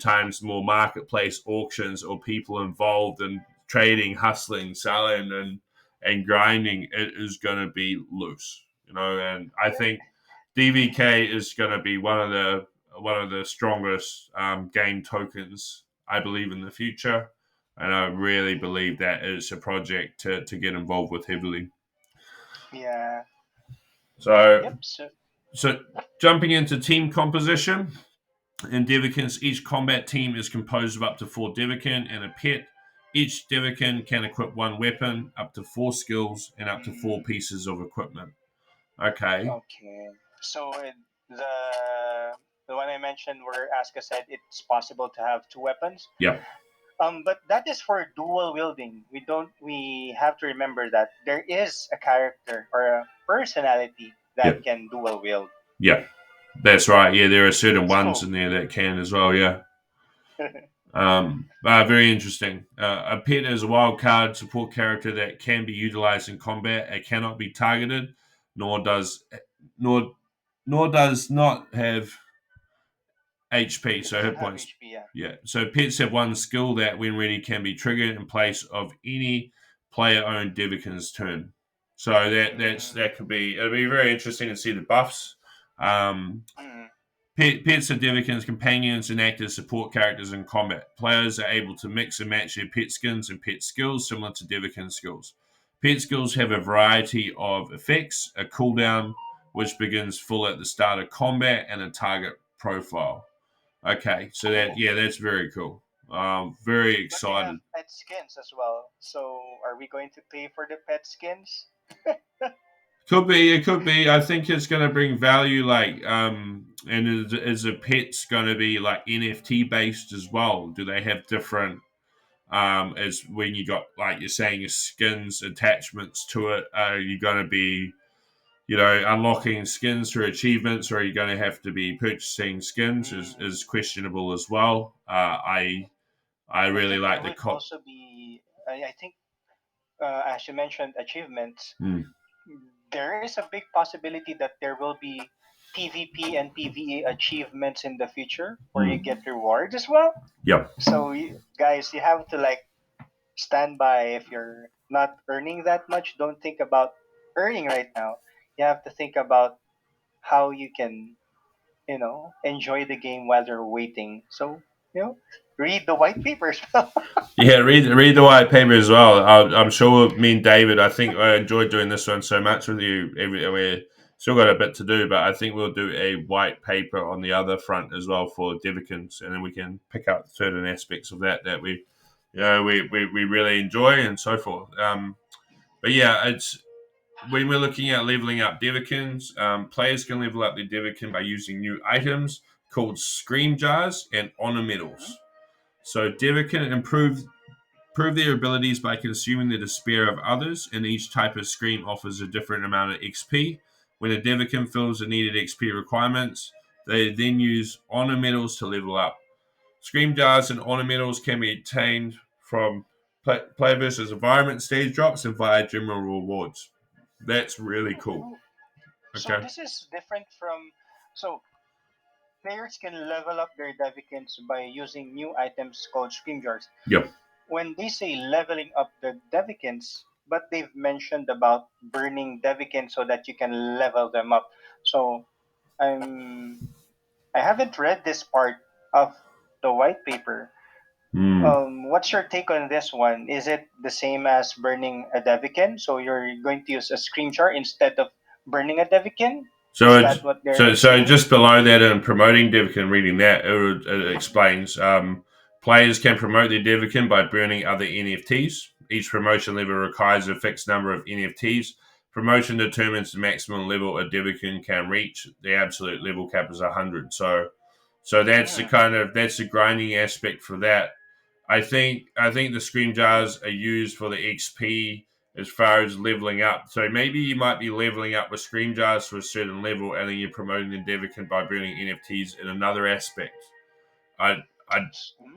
times more marketplace auctions or people involved in trading, hustling, selling, and grinding. It is going to be loose, and I Yeah. think DVK is going to be one of the strongest game tokens, I believe, in the future, and I really believe that it's a project to get involved with heavily. Yeah. So, Yep. So so jumping into team composition in Devikins, each combat team is composed of up to 4 Devikin and a pet. Each Devikin can equip one weapon, up to 4 skills, and up to 4 pieces of equipment. Okay. okay. So the one I mentioned where Aska said it's possible to have two weapons. Yep. But that is for dual wielding. We have to remember that there is a character or a personality that Yep. can dual wield. Yep. That's right. Yeah, there are certain It's ones cool. in there that can as well. Yeah. Very interesting. A pet is a wild card support character that can be utilized in combat. It cannot be targeted, nor does nor nor does not have HP, It so doesn't hit have points. HP. Yeah. Yeah. So pets have one skill that, when ready, can be triggered in place of any player-owned Devikins turn. So that could be, it'll be very interesting to see the buffs. Um, Mm-hmm. Pets are Devikins' companions and act as support characters in combat. Players are able to mix and match their pet skins and pet skills similar to Devikins' skills. Pet skills have a variety of effects, a cooldown, which begins full at the start of combat, and a target profile. Okay, so Cool. that's very cool. Very But they have excited. pet skins as well. So are we going to pay for the pet skins? Could be, it could be. I think it's going to bring value, like, and is a pet's going to be like NFT based as well? Do they have different, as when you got, like you're saying, your skins attachments to it? Are you going to be, unlocking skins through achievements, or are you going to have to be purchasing skins? Is questionable as well. I I really think there like the would cop. also be. I think, as you mentioned, achievements. Mm, There is a big possibility that there will be PvP and PvE achievements in the future where you mm. get rewards as well. Yep. So, guys, you have to like stand by. If you're not earning that much, don't think about earning right now. You have to think about how you can, enjoy the game while you're waiting. So, read the white papers. Yeah, read the white paper as well. I'm sure me and David. I think I enjoyed doing this one so much with you. We still got a bit to do, but I think we'll do a white paper on the other front as well for Devikins, and then we can pick up certain aspects of that we really enjoy and so forth. But yeah, it's when we're looking at leveling up Devikins, players can level up their Devikin by using new items called Scream Jars and Honor Mhm. Medals. So Devikin improve their abilities by consuming the despair of others, and each type of scream offers a different amount of XP. When a Devikin fills the needed XP requirements, they then use honor medals to level up. Scream jars and honor medals can be obtained from play versus environment stage drops and via general rewards. That's really cool. Oh, so Okay. this is different from. So players can level up their Devikins by using new items called Scream Jars. Yep. When they say leveling up the Devikins, but they've mentioned about burning Devikins so that you can level them up. So I'm I haven't read this part of the white paper. Hmm. What's your take on this one? Is it the same as burning a Devikin? So you're going to use a Scream Jar instead of burning a Devikin? So Is it's that what so they're so saying? just below that in promoting Devikin, reading that it explains players can promote their Devikin by burning other NFTs. Each promotion level requires a fixed number of NFTs. Promotion determines the maximum level a Devikin can reach. The absolute level cap is 100. So Mm. that's the grinding aspect for that. I think the scream jars are used for the XP as far as leveling up. So maybe you might be leveling up with scream jars to a certain level, and then you're promoting the Devikin by burning NFTs in another aspect. I, I,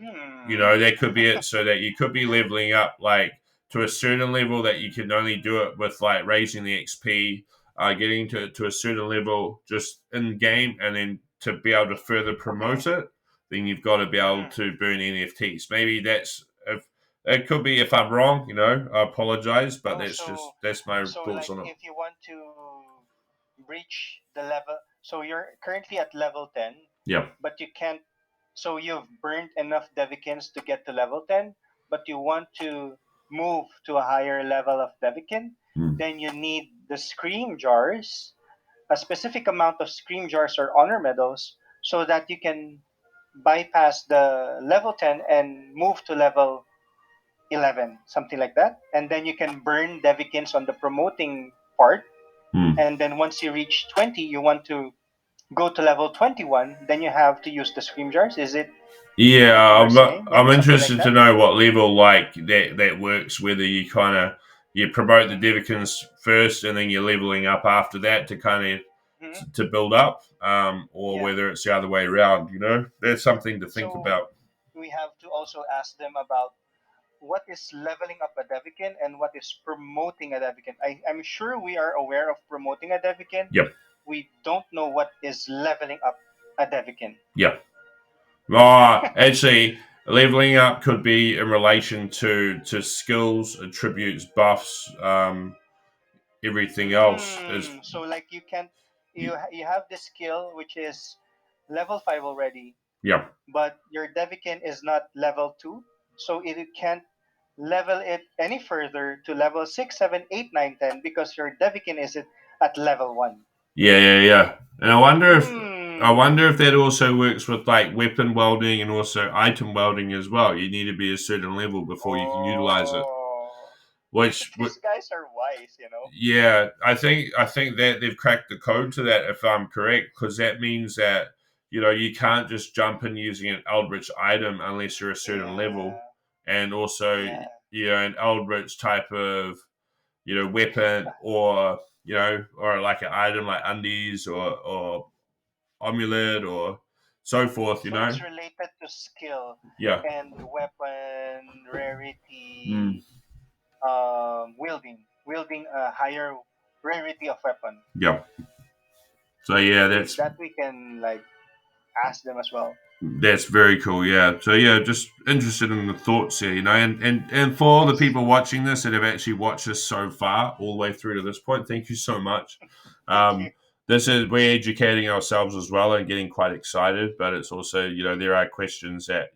Mm. that could be it. So that you could be leveling up like to a certain level that you can only do it with like raising the XP, getting to a certain level just in game, and then to be able to further Okay. promote it, then you've got to be able Mm. to burn NFTs. Maybe that's if it could be. If I'm wrong, I apologize, but Oh, so that's my so thoughts like on it. if you want to reach the level, so you're currently at level 10, Yeah. but you can't. So you've burned enough Devikins to get to level 10, but you want to move to a higher level of Devikin, Mm. then you need the Scream Jars, a specific amount of Scream Jars or Honor Medals, so that you can bypass the level 10 and move to level 11, something like that. And then you can burn Devikins on the promoting part. Mm. And then once you reach 20, you want to go to level 21, then you have to use the Scream Jars. Is it Yeah, what you're saying? I'm Maybe something like interested to that? know what level like that works. Whether you kind of you promote the Devikins first and then you're leveling up after that to kind of to build up, or Yeah. whether it's the other way around. That's something to think So about. we have to also ask them about what is leveling up a Devikin and what is promoting a Devikin. I'm sure we are aware of promoting a Devikin. Yep. We don't know what is leveling up a Devikin. Yep. Actually, leveling up could be in relation to skills, attributes, buffs, everything else. Is So like you have this skill which is level 5 already, Yeah. but your Devikin is not level 2, so it can't level it any further to level 6, 7, 8, 9, 10 because your Devikin is at level 1. Yeah. And I Hmm. wonder if that also works with like weapon welding and also item welding as well. You need to be a certain level before you can utilize it. Oh. Which, These guys are wise. yeah, I think that they've cracked the code to that, if I'm correct, because that means that you can't just jump in using an Eldritch item unless you're a certain level, Yeah. and also Yeah. an Eldritch type of weapon, or like an item like undies or amulet or so forth. So it's related to skill Yeah. and weapon Mm, rarity, wielding a higher rarity of weapon. yeah. So yeah, Okay, that's that we can like ask them as well. That's very cool, yeah. So yeah, just interested in the thoughts here, and for all the Yes. people watching this that have actually watched this so far, all the way through to this point, thank you so much. Thank you. This is we're educating ourselves as well and getting quite excited, but it's also there are questions that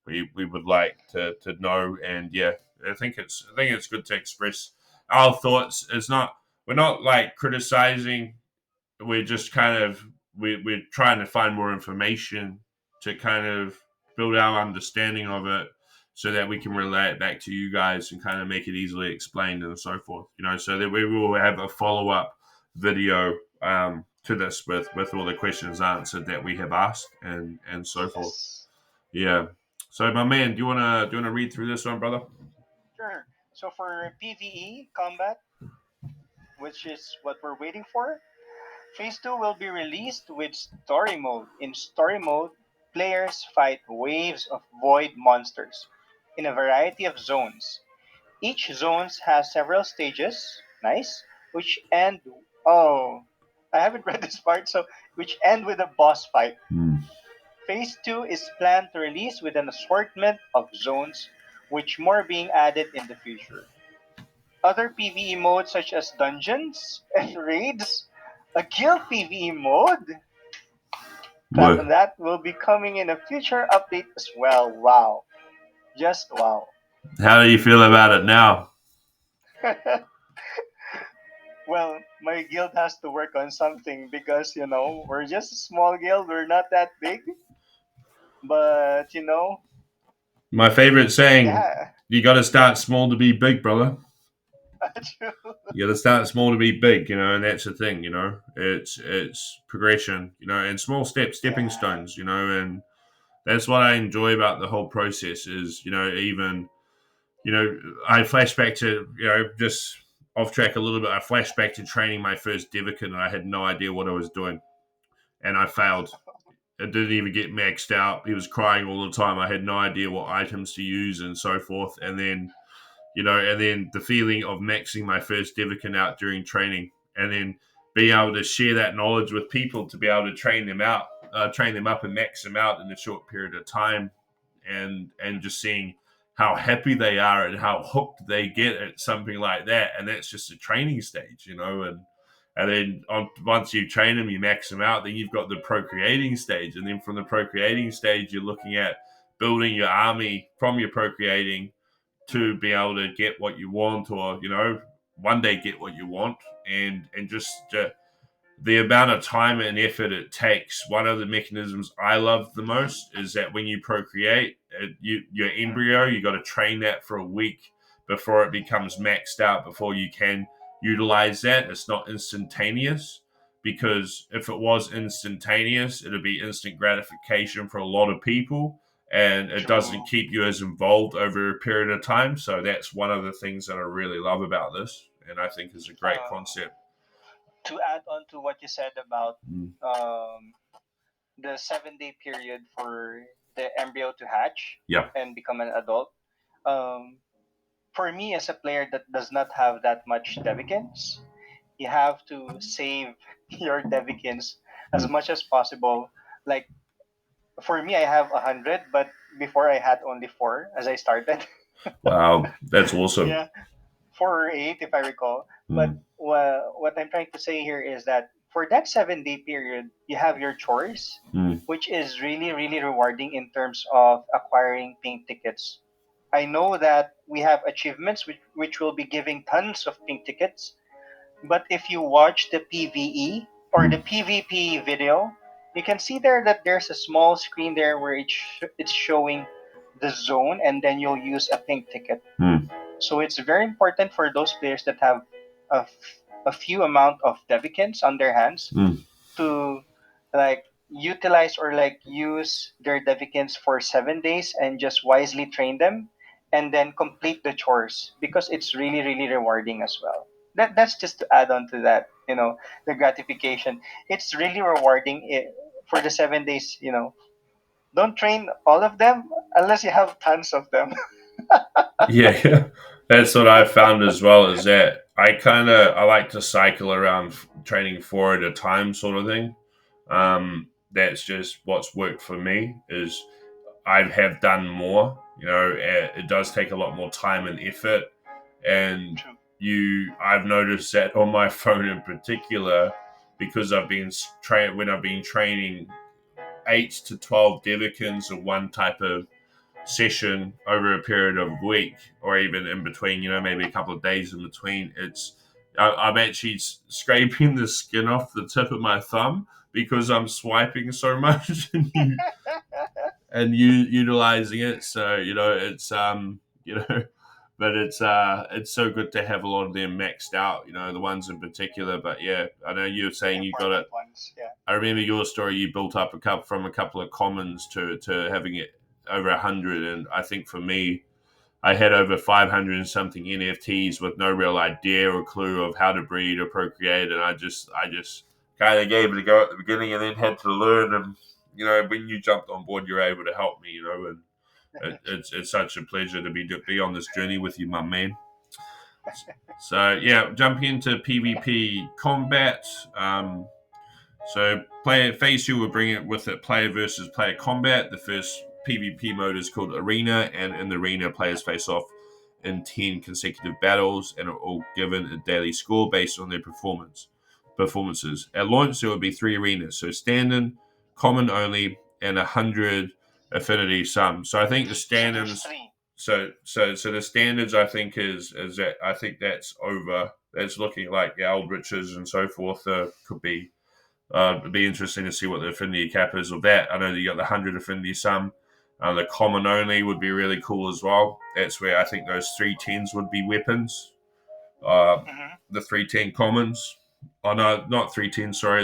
we would like to know, and yeah, I think it's good to express our thoughts. We're not like criticizing, we're just kind of we're trying to find more information to kind of build our understanding of it so that we can relay it back to you guys and kind of make it easily explained and so forth, so that we will have a follow-up video to this with all the questions answered that we have asked and so forth. Yes. Yeah. So my man, do you wanna read through this one, brother? Sure. So for PvE combat, which is what we're waiting for, Phase 2 will be released with Story Mode. In Story Mode, players fight waves of void monsters in a variety of zones. Each zone has several stages, nice, which end. Oh, I haven't read this part, so which end with a boss fight. Phase 2 is planned to release with an assortment of zones, which more being added in the future. Other PvE modes such as dungeons and raids, a guild PvE mode, clap on What? that, will be coming in a future update as well. Wow. Just wow. How do you feel about it now? Well, my guild has to work on something because, we're just a small guild, we're not that big. But, My favorite saying: yeah, "You got to start small to be big, brother." true. You got to start small to be big, and that's the thing. It's progression, and small steps, stepping Yeah, stones, and that's what I enjoy about the whole process. Is even I flash back to just off track a little bit. I flash back to training my first Devikin, and I had no idea what I was doing, and I failed. It didn't even get maxed out. He was crying all the time. I had no idea what items to use and so forth. And then the feeling of maxing my first Devikin out during training, and then being able to share that knowledge with people to be able to train them up and max them out in a short period of time, and just seeing how happy they are and how hooked they get at something like that. And that's just a training stage, and then once you train them, you max them out. Then you've got the procreating stage, and then from the procreating stage, you're looking at building your army from your procreating to be able to get what you want, or one day get what you want, and just the amount of time and effort it takes. One of the mechanisms I love the most is that when you procreate, your embryo, you got to train that for a week before it becomes maxed out, before you can utilize that. It's not instantaneous, because if it was instantaneous, it'd be instant gratification for a lot of people, and it doesn't true. keep you as involved over a period of time. So that's one of the things that I really love about this, and I think is a great Uh, concept. To add on to what you said about Mm. um, the 7 day period for the embryo to hatch Yeah. and become an adult, um, for me as a player that does not have that much Devikins, you have to save your Devikins as Mm. much as possible. Like for me, I have 100, but before I had only four as I started. Wow, that's awesome. Yeah, 4 or 8 if I recall. But Mm. what I'm trying to say here is that for that 7 day period, you have your chores, Mm. which is really, really rewarding in terms of acquiring pink tickets. I know that we have achievements which will be giving tons of pink tickets, but if you watch the PvE or the Mm. PvP video, you can see there that there's a small screen there where it's showing the zone and then you'll use a pink ticket. Mm. So it's very important for those players that have a few amount of Devikins on their hands Mm. to like utilize or like use their Devikins for 7 days and just wisely train them and then complete the chores because it's really, really rewarding as well. That's just to add on to that, the gratification. It's really rewarding for the 7 days. Don't train all of them unless you have tons of them. Yeah, that's what I found as well. Is that I like to cycle around training four at a time, sort of thing. That's just what's worked for me. Is I have done more. It does take a lot more time and effort, and True. I've noticed that on my phone in particular, because I've been when I've been training 8 to 12 Devikins of one type of session over a period of a week or even in between, maybe a couple of days in between, I'm actually scraping the skin off the tip of my thumb because I'm swiping so much and utilizing it. So, but it's so good to have a lot of them maxed out, the ones in particular. But yeah, I know you were The saying you got it. important ones, yeah. I remember your story. You built up a couple of commons to having it over 100, and I think for me, I had over 500 and something NFTs with no real idea or clue of how to breed or procreate, and I just kind of gave it a go at the beginning, and then had to learn. And when you jumped on board, you're able to help me. And it's such a pleasure to be on this journey with you, my man. So yeah, jumping into PvP combat. So player phase two will bring it with it player versus player combat. The first PvP mode is called Arena, and in the Arena, players face off in 10 consecutive battles and are all given a daily score based on their performances. At launch, there will be 3 arenas, so standard, common only, and 100 affinity sum. So I think the So there's standards. three. So the standards I think is that I think that's over. That's looking like the Eldritches and so forth could be it'd be interesting to see what the affinity cap is of that. I know that you got the 100 affinity sum. The common only would be really cool as well. That's where I think those 310s would be weapons. Uh, Mm-hmm. the 310 commons. Oh no, not 310. Sorry,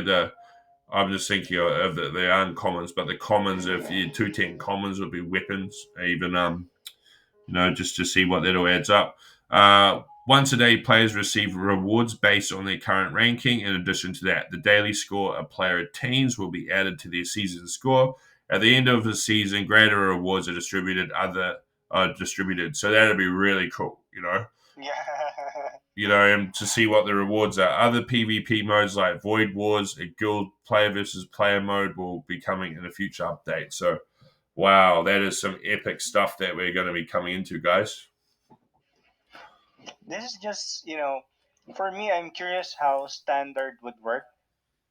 I'm just thinking of the uncommons, but the commons, if you 210 commons would be weapons. Even just to see what that all adds up. Once a day, players receive rewards based on their current ranking. In addition to that, the daily score a player attains will be added to their season score. At the end of the season, greater rewards are distributed. So that'd be really cool, Yeah. and to see what the rewards are. Other PvP modes like Void Wars, a guild player versus player mode will be coming in a future update. So, wow, that is some epic stuff that we're going to be coming into, guys. This is just, for me, I'm curious how standard would work.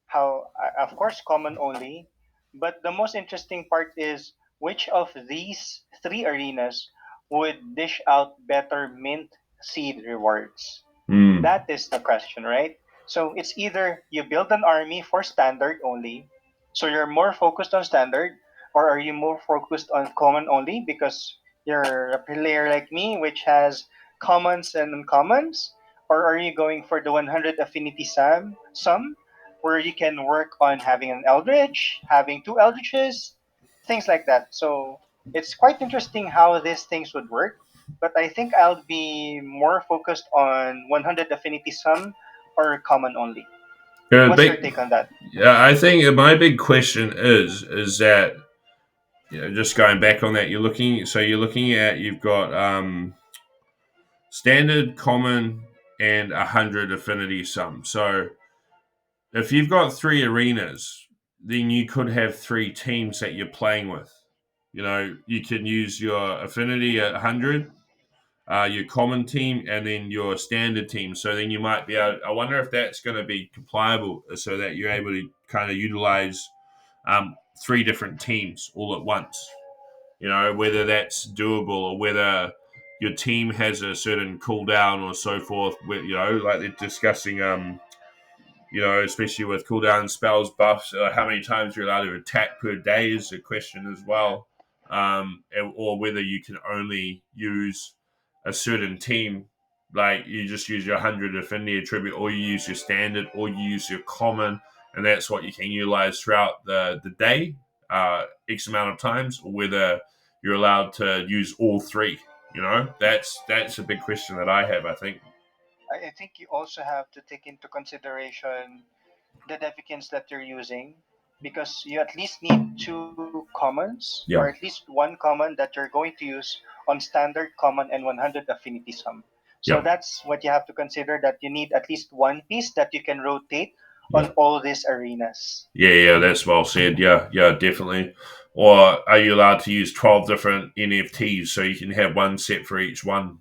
How, of course, common only. But the most interesting part is which of these three arenas would dish out better mint seed rewards? Mm. That is the question, right? So it's either you build an army for standard only, so you're more focused on standard, or are you more focused on common only because you're a player like me, which has commons and uncommons, or are you going for the 100 affinity sum, where you can work on having an eldritch, having two eldritches, things like that. So it's quite interesting how these things would work, but I think I'll be more focused on 100 affinity sum or common only. What's your take on that? Yeah, I think my big question is that just going back on that, you're looking at you've got standard, common, and 100 affinity sum. So if you've got three arenas, then you could have three teams that you're playing with. You can use your affinity at 100, your common team, and then your standard team. So then you might be able. I wonder if that's going to be compliable, so that you're able to kind of utilize three different teams all at once. Whether that's doable or whether your team has a certain cooldown or so forth. Like they're discussing, especially with cooldown spells, buffs, how many times you're allowed to attack per day is a question as well. Or whether you can only use a certain team, like you just use your 100 affinity attribute, or you use your standard, or you use your common, and that's what you can utilize throughout the day, X amount of times, or whether you're allowed to use all three. That's a big question that I have, I think. I think you also have to take into consideration the Devikins that you're using, because you at least need two commons, or at Yeah. least one common that you're going to use on standard, common, and 100 affinity sum. So Yeah. that's what you have to consider, that you need at least one piece that you can rotate Yeah. on all these arenas. Yeah, that's well said. Yeah, definitely. Or are you allowed to use 12 different NFTs so you can have one set for each one?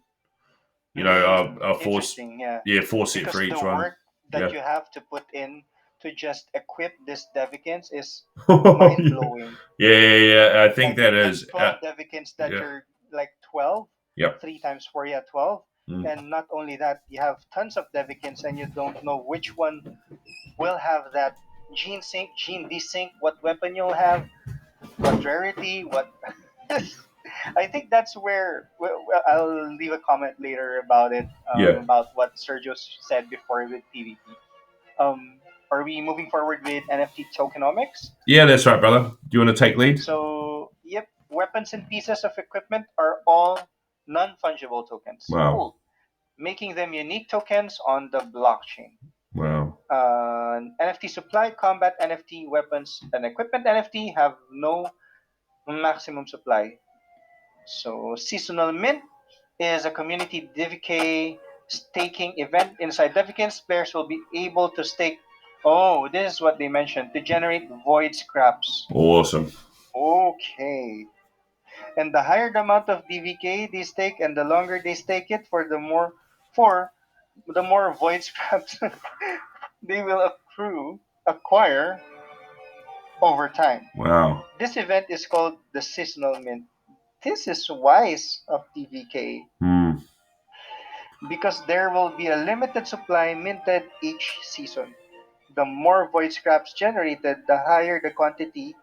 A four, Interesting, yeah. yeah, four set for Because the each one. work that Yeah. you have to put in to just equip this Devikins is mind yeah, blowing. yeah. I think Like that like is. 12 Devikins that Yeah. you're like 12, Yep. 3 times 4, yeah, 12. Mm. And not only that, you have tons of Devikins and you don't know which one will have that gene sync, gene desync, what weapon you'll have, what rarity, what. I think that's where well, I'll leave a comment later about it, Yeah. about what Sergio said before with PvP. Um, are we moving forward with NFT tokenomics? Yeah, that's right, brother. Do you want to take lead? So, yep, weapons and pieces of equipment are all non fungible tokens. Wow. Cool. Making them unique tokens on the blockchain. Wow. NFT supply, combat NFT, weapons, and equipment NFT have no maximum supply. So, seasonal mint is a community DVK staking event. Inside Devikins, players will be able to stake. Oh, this is what they mentioned, to generate void scraps. Awesome. Okay. And the higher the amount of DVK they stake and the longer they stake it, for the more void scraps they will acquire over time. Wow. This event is called the seasonal mint. This is wise of DVK, Hmm. because there will be a limited supply minted each season. The more void scraps generated, the higher the quantity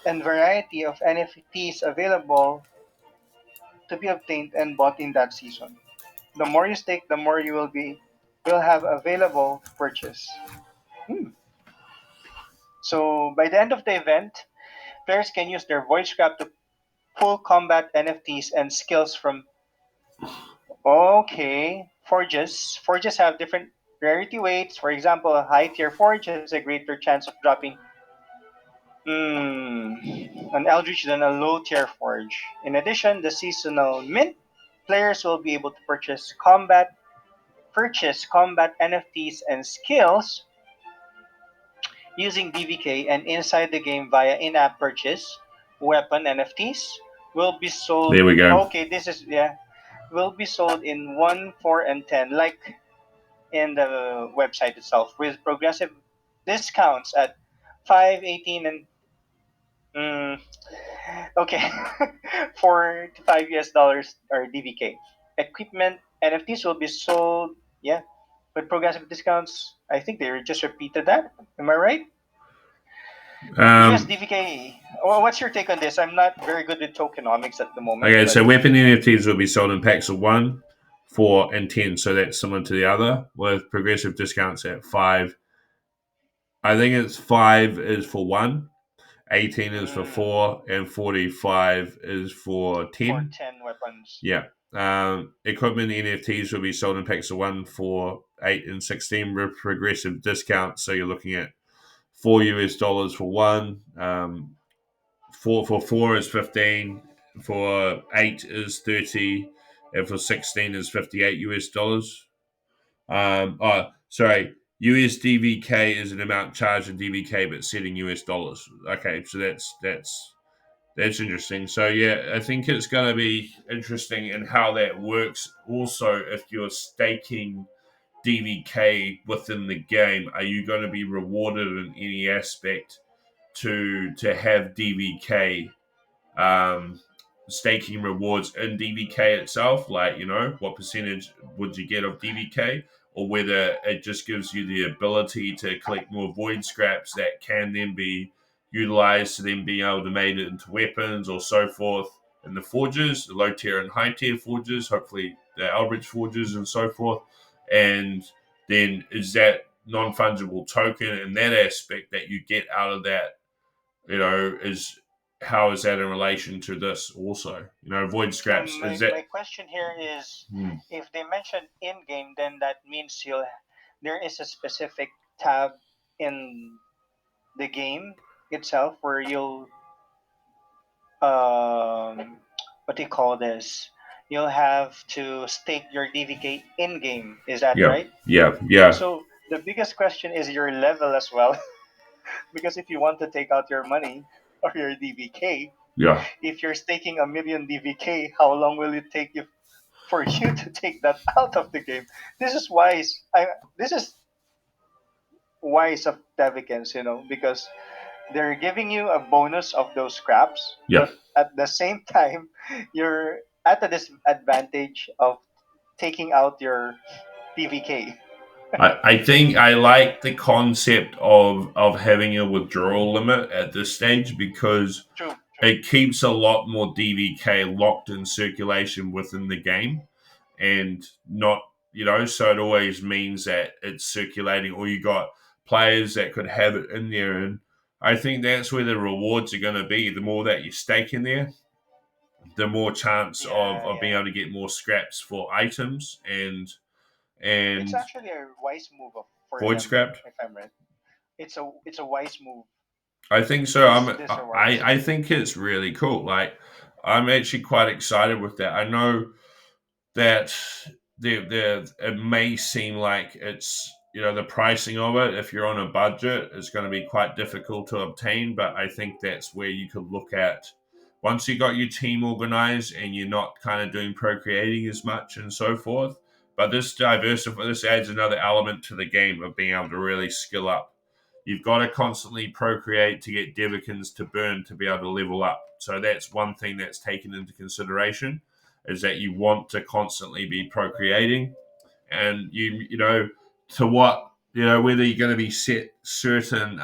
and variety of NFTs available to be obtained and bought in that season. The more you stake, the more you will have available to purchase. Hmm. So by the end of the event, players can use their void scrap to pull combat NFTs and skills from. Okay, forges. Forges have different rarity weights. For example, a high tier forge has a greater chance of dropping an Eldritch than a low tier forge. In addition, the seasonal mint players will be able to purchase combat NFTs and skills using DVK, and inside the game via in-app purchase. Weapon NFTs will be sold. There we go. Okay, this is, yeah, will be sold in 1, 4, and 10, like in the website itself, with progressive discounts at 5, 18, and okay, $4 to $5 or DVK. Equipment NFTs will be sold, yeah, with progressive discounts. I think they just repeated that. Am I right? Yes, Um, DVK. What's your take on this? I'm not very good with tokenomics at the moment, okay, but so weapon NFTs will be sold in packs of 1, 4, and 10. So that's similar to the other, with progressive discounts at 5. I think it's 5 is for 1, 18 is for mm, 4, and 45 is for for 10. 10 weapons. Yeah. Equipment NFTs will be sold in packs of 1, 4, 8, and 16 with progressive discounts. So you're looking at $4 for one. For 4 is 15. For 8 is 30. And for 16 is $58. Sorry. USDVK is an amount charged in DVK, but set in US dollars. Okay, so that's interesting. So yeah, I think it's going to be interesting in how that works. Also, if you're staking DVK within the game, are you going to be rewarded in any aspect to have DVK staking rewards in DVK itself? Like, what percentage would you get of DVK? Or whether it just gives you the ability to collect more void scraps that can then be utilized to then being able to make it into weapons or so forth in the forges, the low tier and high tier forges, hopefully the Eldritch forges and so forth. And then is that non-fungible token in that aspect that you get out of that, is how is that in relation to this also? Void scraps, is that... My question here is, Hmm. if they mention in game, then that means there is a specific tab in the game itself where you'll what do you call this? You'll have to stake your DVK in game. Is that Yeah, right? yeah. So the biggest question is your level as well, because if you want to take out your money or your DVK, Yeah. if you're staking a million DVK, how long will it take you for you to take that out of the game? This is wise. This is wise of Devikins, because they're giving you a bonus of those scraps, Yeah. but at the same time, you're at the disadvantage of taking out your DVK. I think I like the concept of having a withdrawal limit at this stage because True, true. it keeps a lot more DVK locked in circulation within the game and not, so it always means that it's circulating or you got players that could have it in there. And I think that's where the rewards are going to be. The more that you stake in there, the more chance Yeah, of being yeah. able to get more scraps for items and It's and actually a wise move for void them, scrapped. if I'm right. It's a wise move. I think so. This rewards. I think it's really cool. Like I'm actually quite excited with that. I know that it may seem like it's the pricing of it if you're on a budget is going to be quite difficult to obtain, but I think that's where you could look at once you got your team organized and you're not kind of doing procreating as much and so forth. But this adds another element to the game of being able to really skill up. You've got to constantly procreate to get Devikins to burn to be able to level up. So that's one thing that's taken into consideration is that you want to constantly be procreating and to what whether you're going to be set certain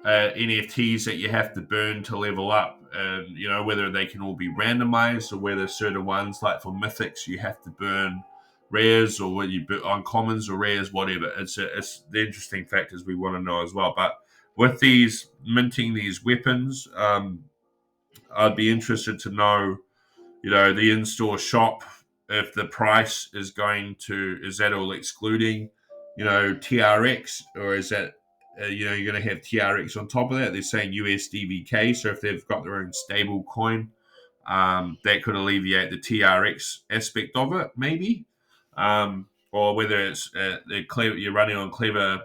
NFTs that you have to burn to level up and whether they can all be randomized or whether certain ones like for mythics you have to burn rares or whether you burn uncommons or rares, whatever. It's the interesting factors we want to know as well. But with these minting these weapons, I'd be interested to know the in-store shop, if the price is that all excluding, TRX, or is that, you're going to have TRX on top of that? They're saying USDVK, so if they've got their own stable coin, that could alleviate the TRX aspect of it, maybe. Or whether it's you're running on Clever,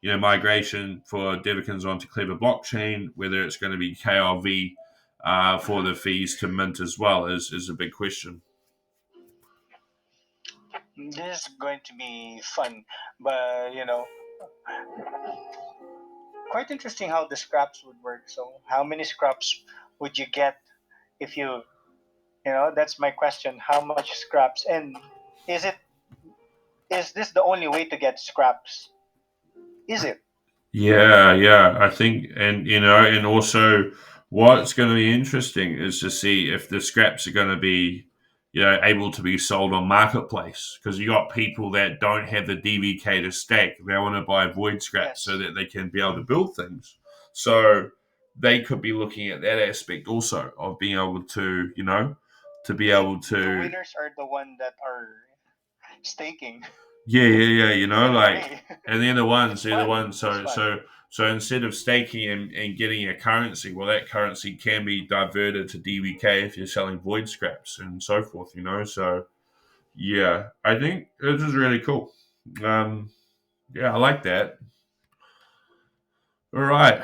migration for Devikins onto Clever blockchain, whether it's going to be KRV for the fees to mint as well is a big question. This is going to be fun, but quite interesting how the scraps would work. So, how many scraps would you get if that's my question. How much scraps? And is it is this the only way to get scraps? Is it? Yeah. I think, and also what's going to be interesting is to see if the scraps are going to be, able to be sold on marketplace because you got people that don't have the DVK to stack. They want to buy void scraps so Yes. that they can be able to build things. So they could be looking at that aspect also of being able to, to be able The to. winners are the one that are staking. Yeah. You know, In a like, way, and they're the ones. it's fun. It's fun. So instead of staking and getting a currency, well, that currency can be diverted to DVK if you're selling void scraps and so forth. You know, so yeah, I think this is really cool. Yeah, I like that. All right.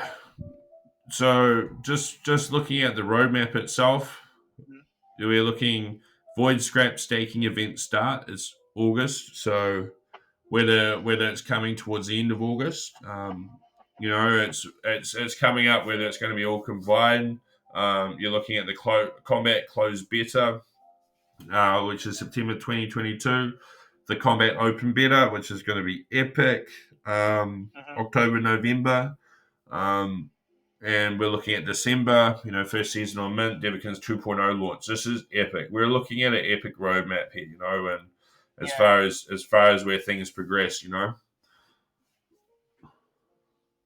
So just looking at the roadmap itself, Mhm. we're looking void scrap staking event start is August. So whether it's coming towards the end of August, you know, it's coming up whether it's going to be all combined. You're looking at the combat closed beta, which is September 2022. The combat open beta, which is going to be epic, Mhm. October November. Um, and we're looking at December, you know, first season on Mint, Devikins 2.0 launch. This is epic. We're looking at an epic roadmap here, you know, and as Yeah, far as where things progress, you know.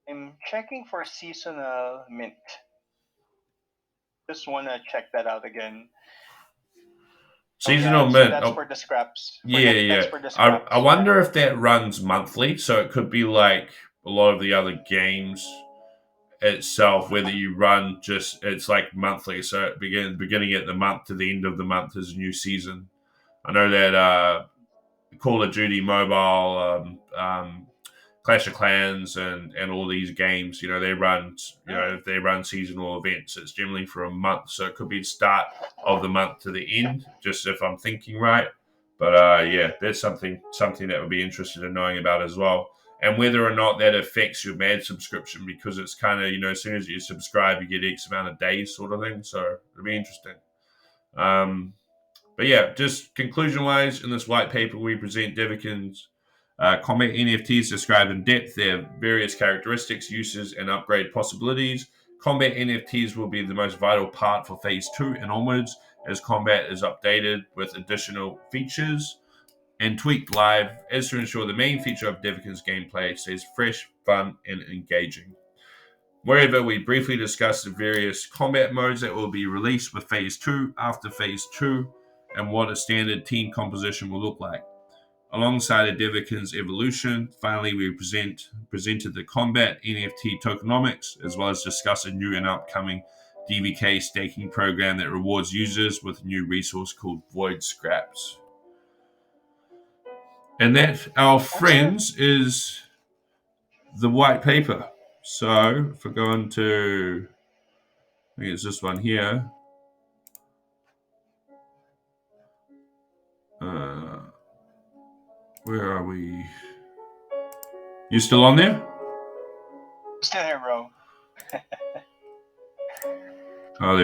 I'm checking for seasonal mint. Just wanna check that out again. Oh yeah, Seasonal so Mint, that's for the scraps. yeah. That's for the I scraps. Yeah. wonder if that runs monthly, so it could be like a lot of the other games itself, whether you run just it's like monthly, so it beginning at the month to the end of the month is a new season. I know that Call of Duty Mobile, Clash of Clans, and all these games, you know, they run seasonal events. It's generally for a month, so it could be the start of the month to the end, just if I'm thinking right. But yeah, that's something that would be interested in knowing about as well, and whether or not that affects your MAD subscription, because it's kind of, you know, as soon as you subscribe, you get X amount of days, sort of thing. So it'll be interesting. Um, but yeah, just conclusion wise, in this white paper, we present Devikins combat NFTs described in depth, their various characteristics, uses, and upgrade possibilities. Combat NFTs will be the most vital part for Phase 2 and onwards, as combat is updated with additional features and tweaked live, as to ensure the main feature of Devikins gameplay stays fresh, fun, and engaging. Moreover, we briefly discussed the various combat modes that will be released with Phase 2 after Phase 2 and what a standard team composition will look like. Alongside a Devikins evolution, finally we presented the combat NFT tokenomics, as well as discuss a new and upcoming DVK staking program that rewards users with a new resource called Void Scraps. And that, our That's it. friends, is the white paper. So if we go into, I think it's this one here. Where are we? You still on there? Still here, bro. Oh,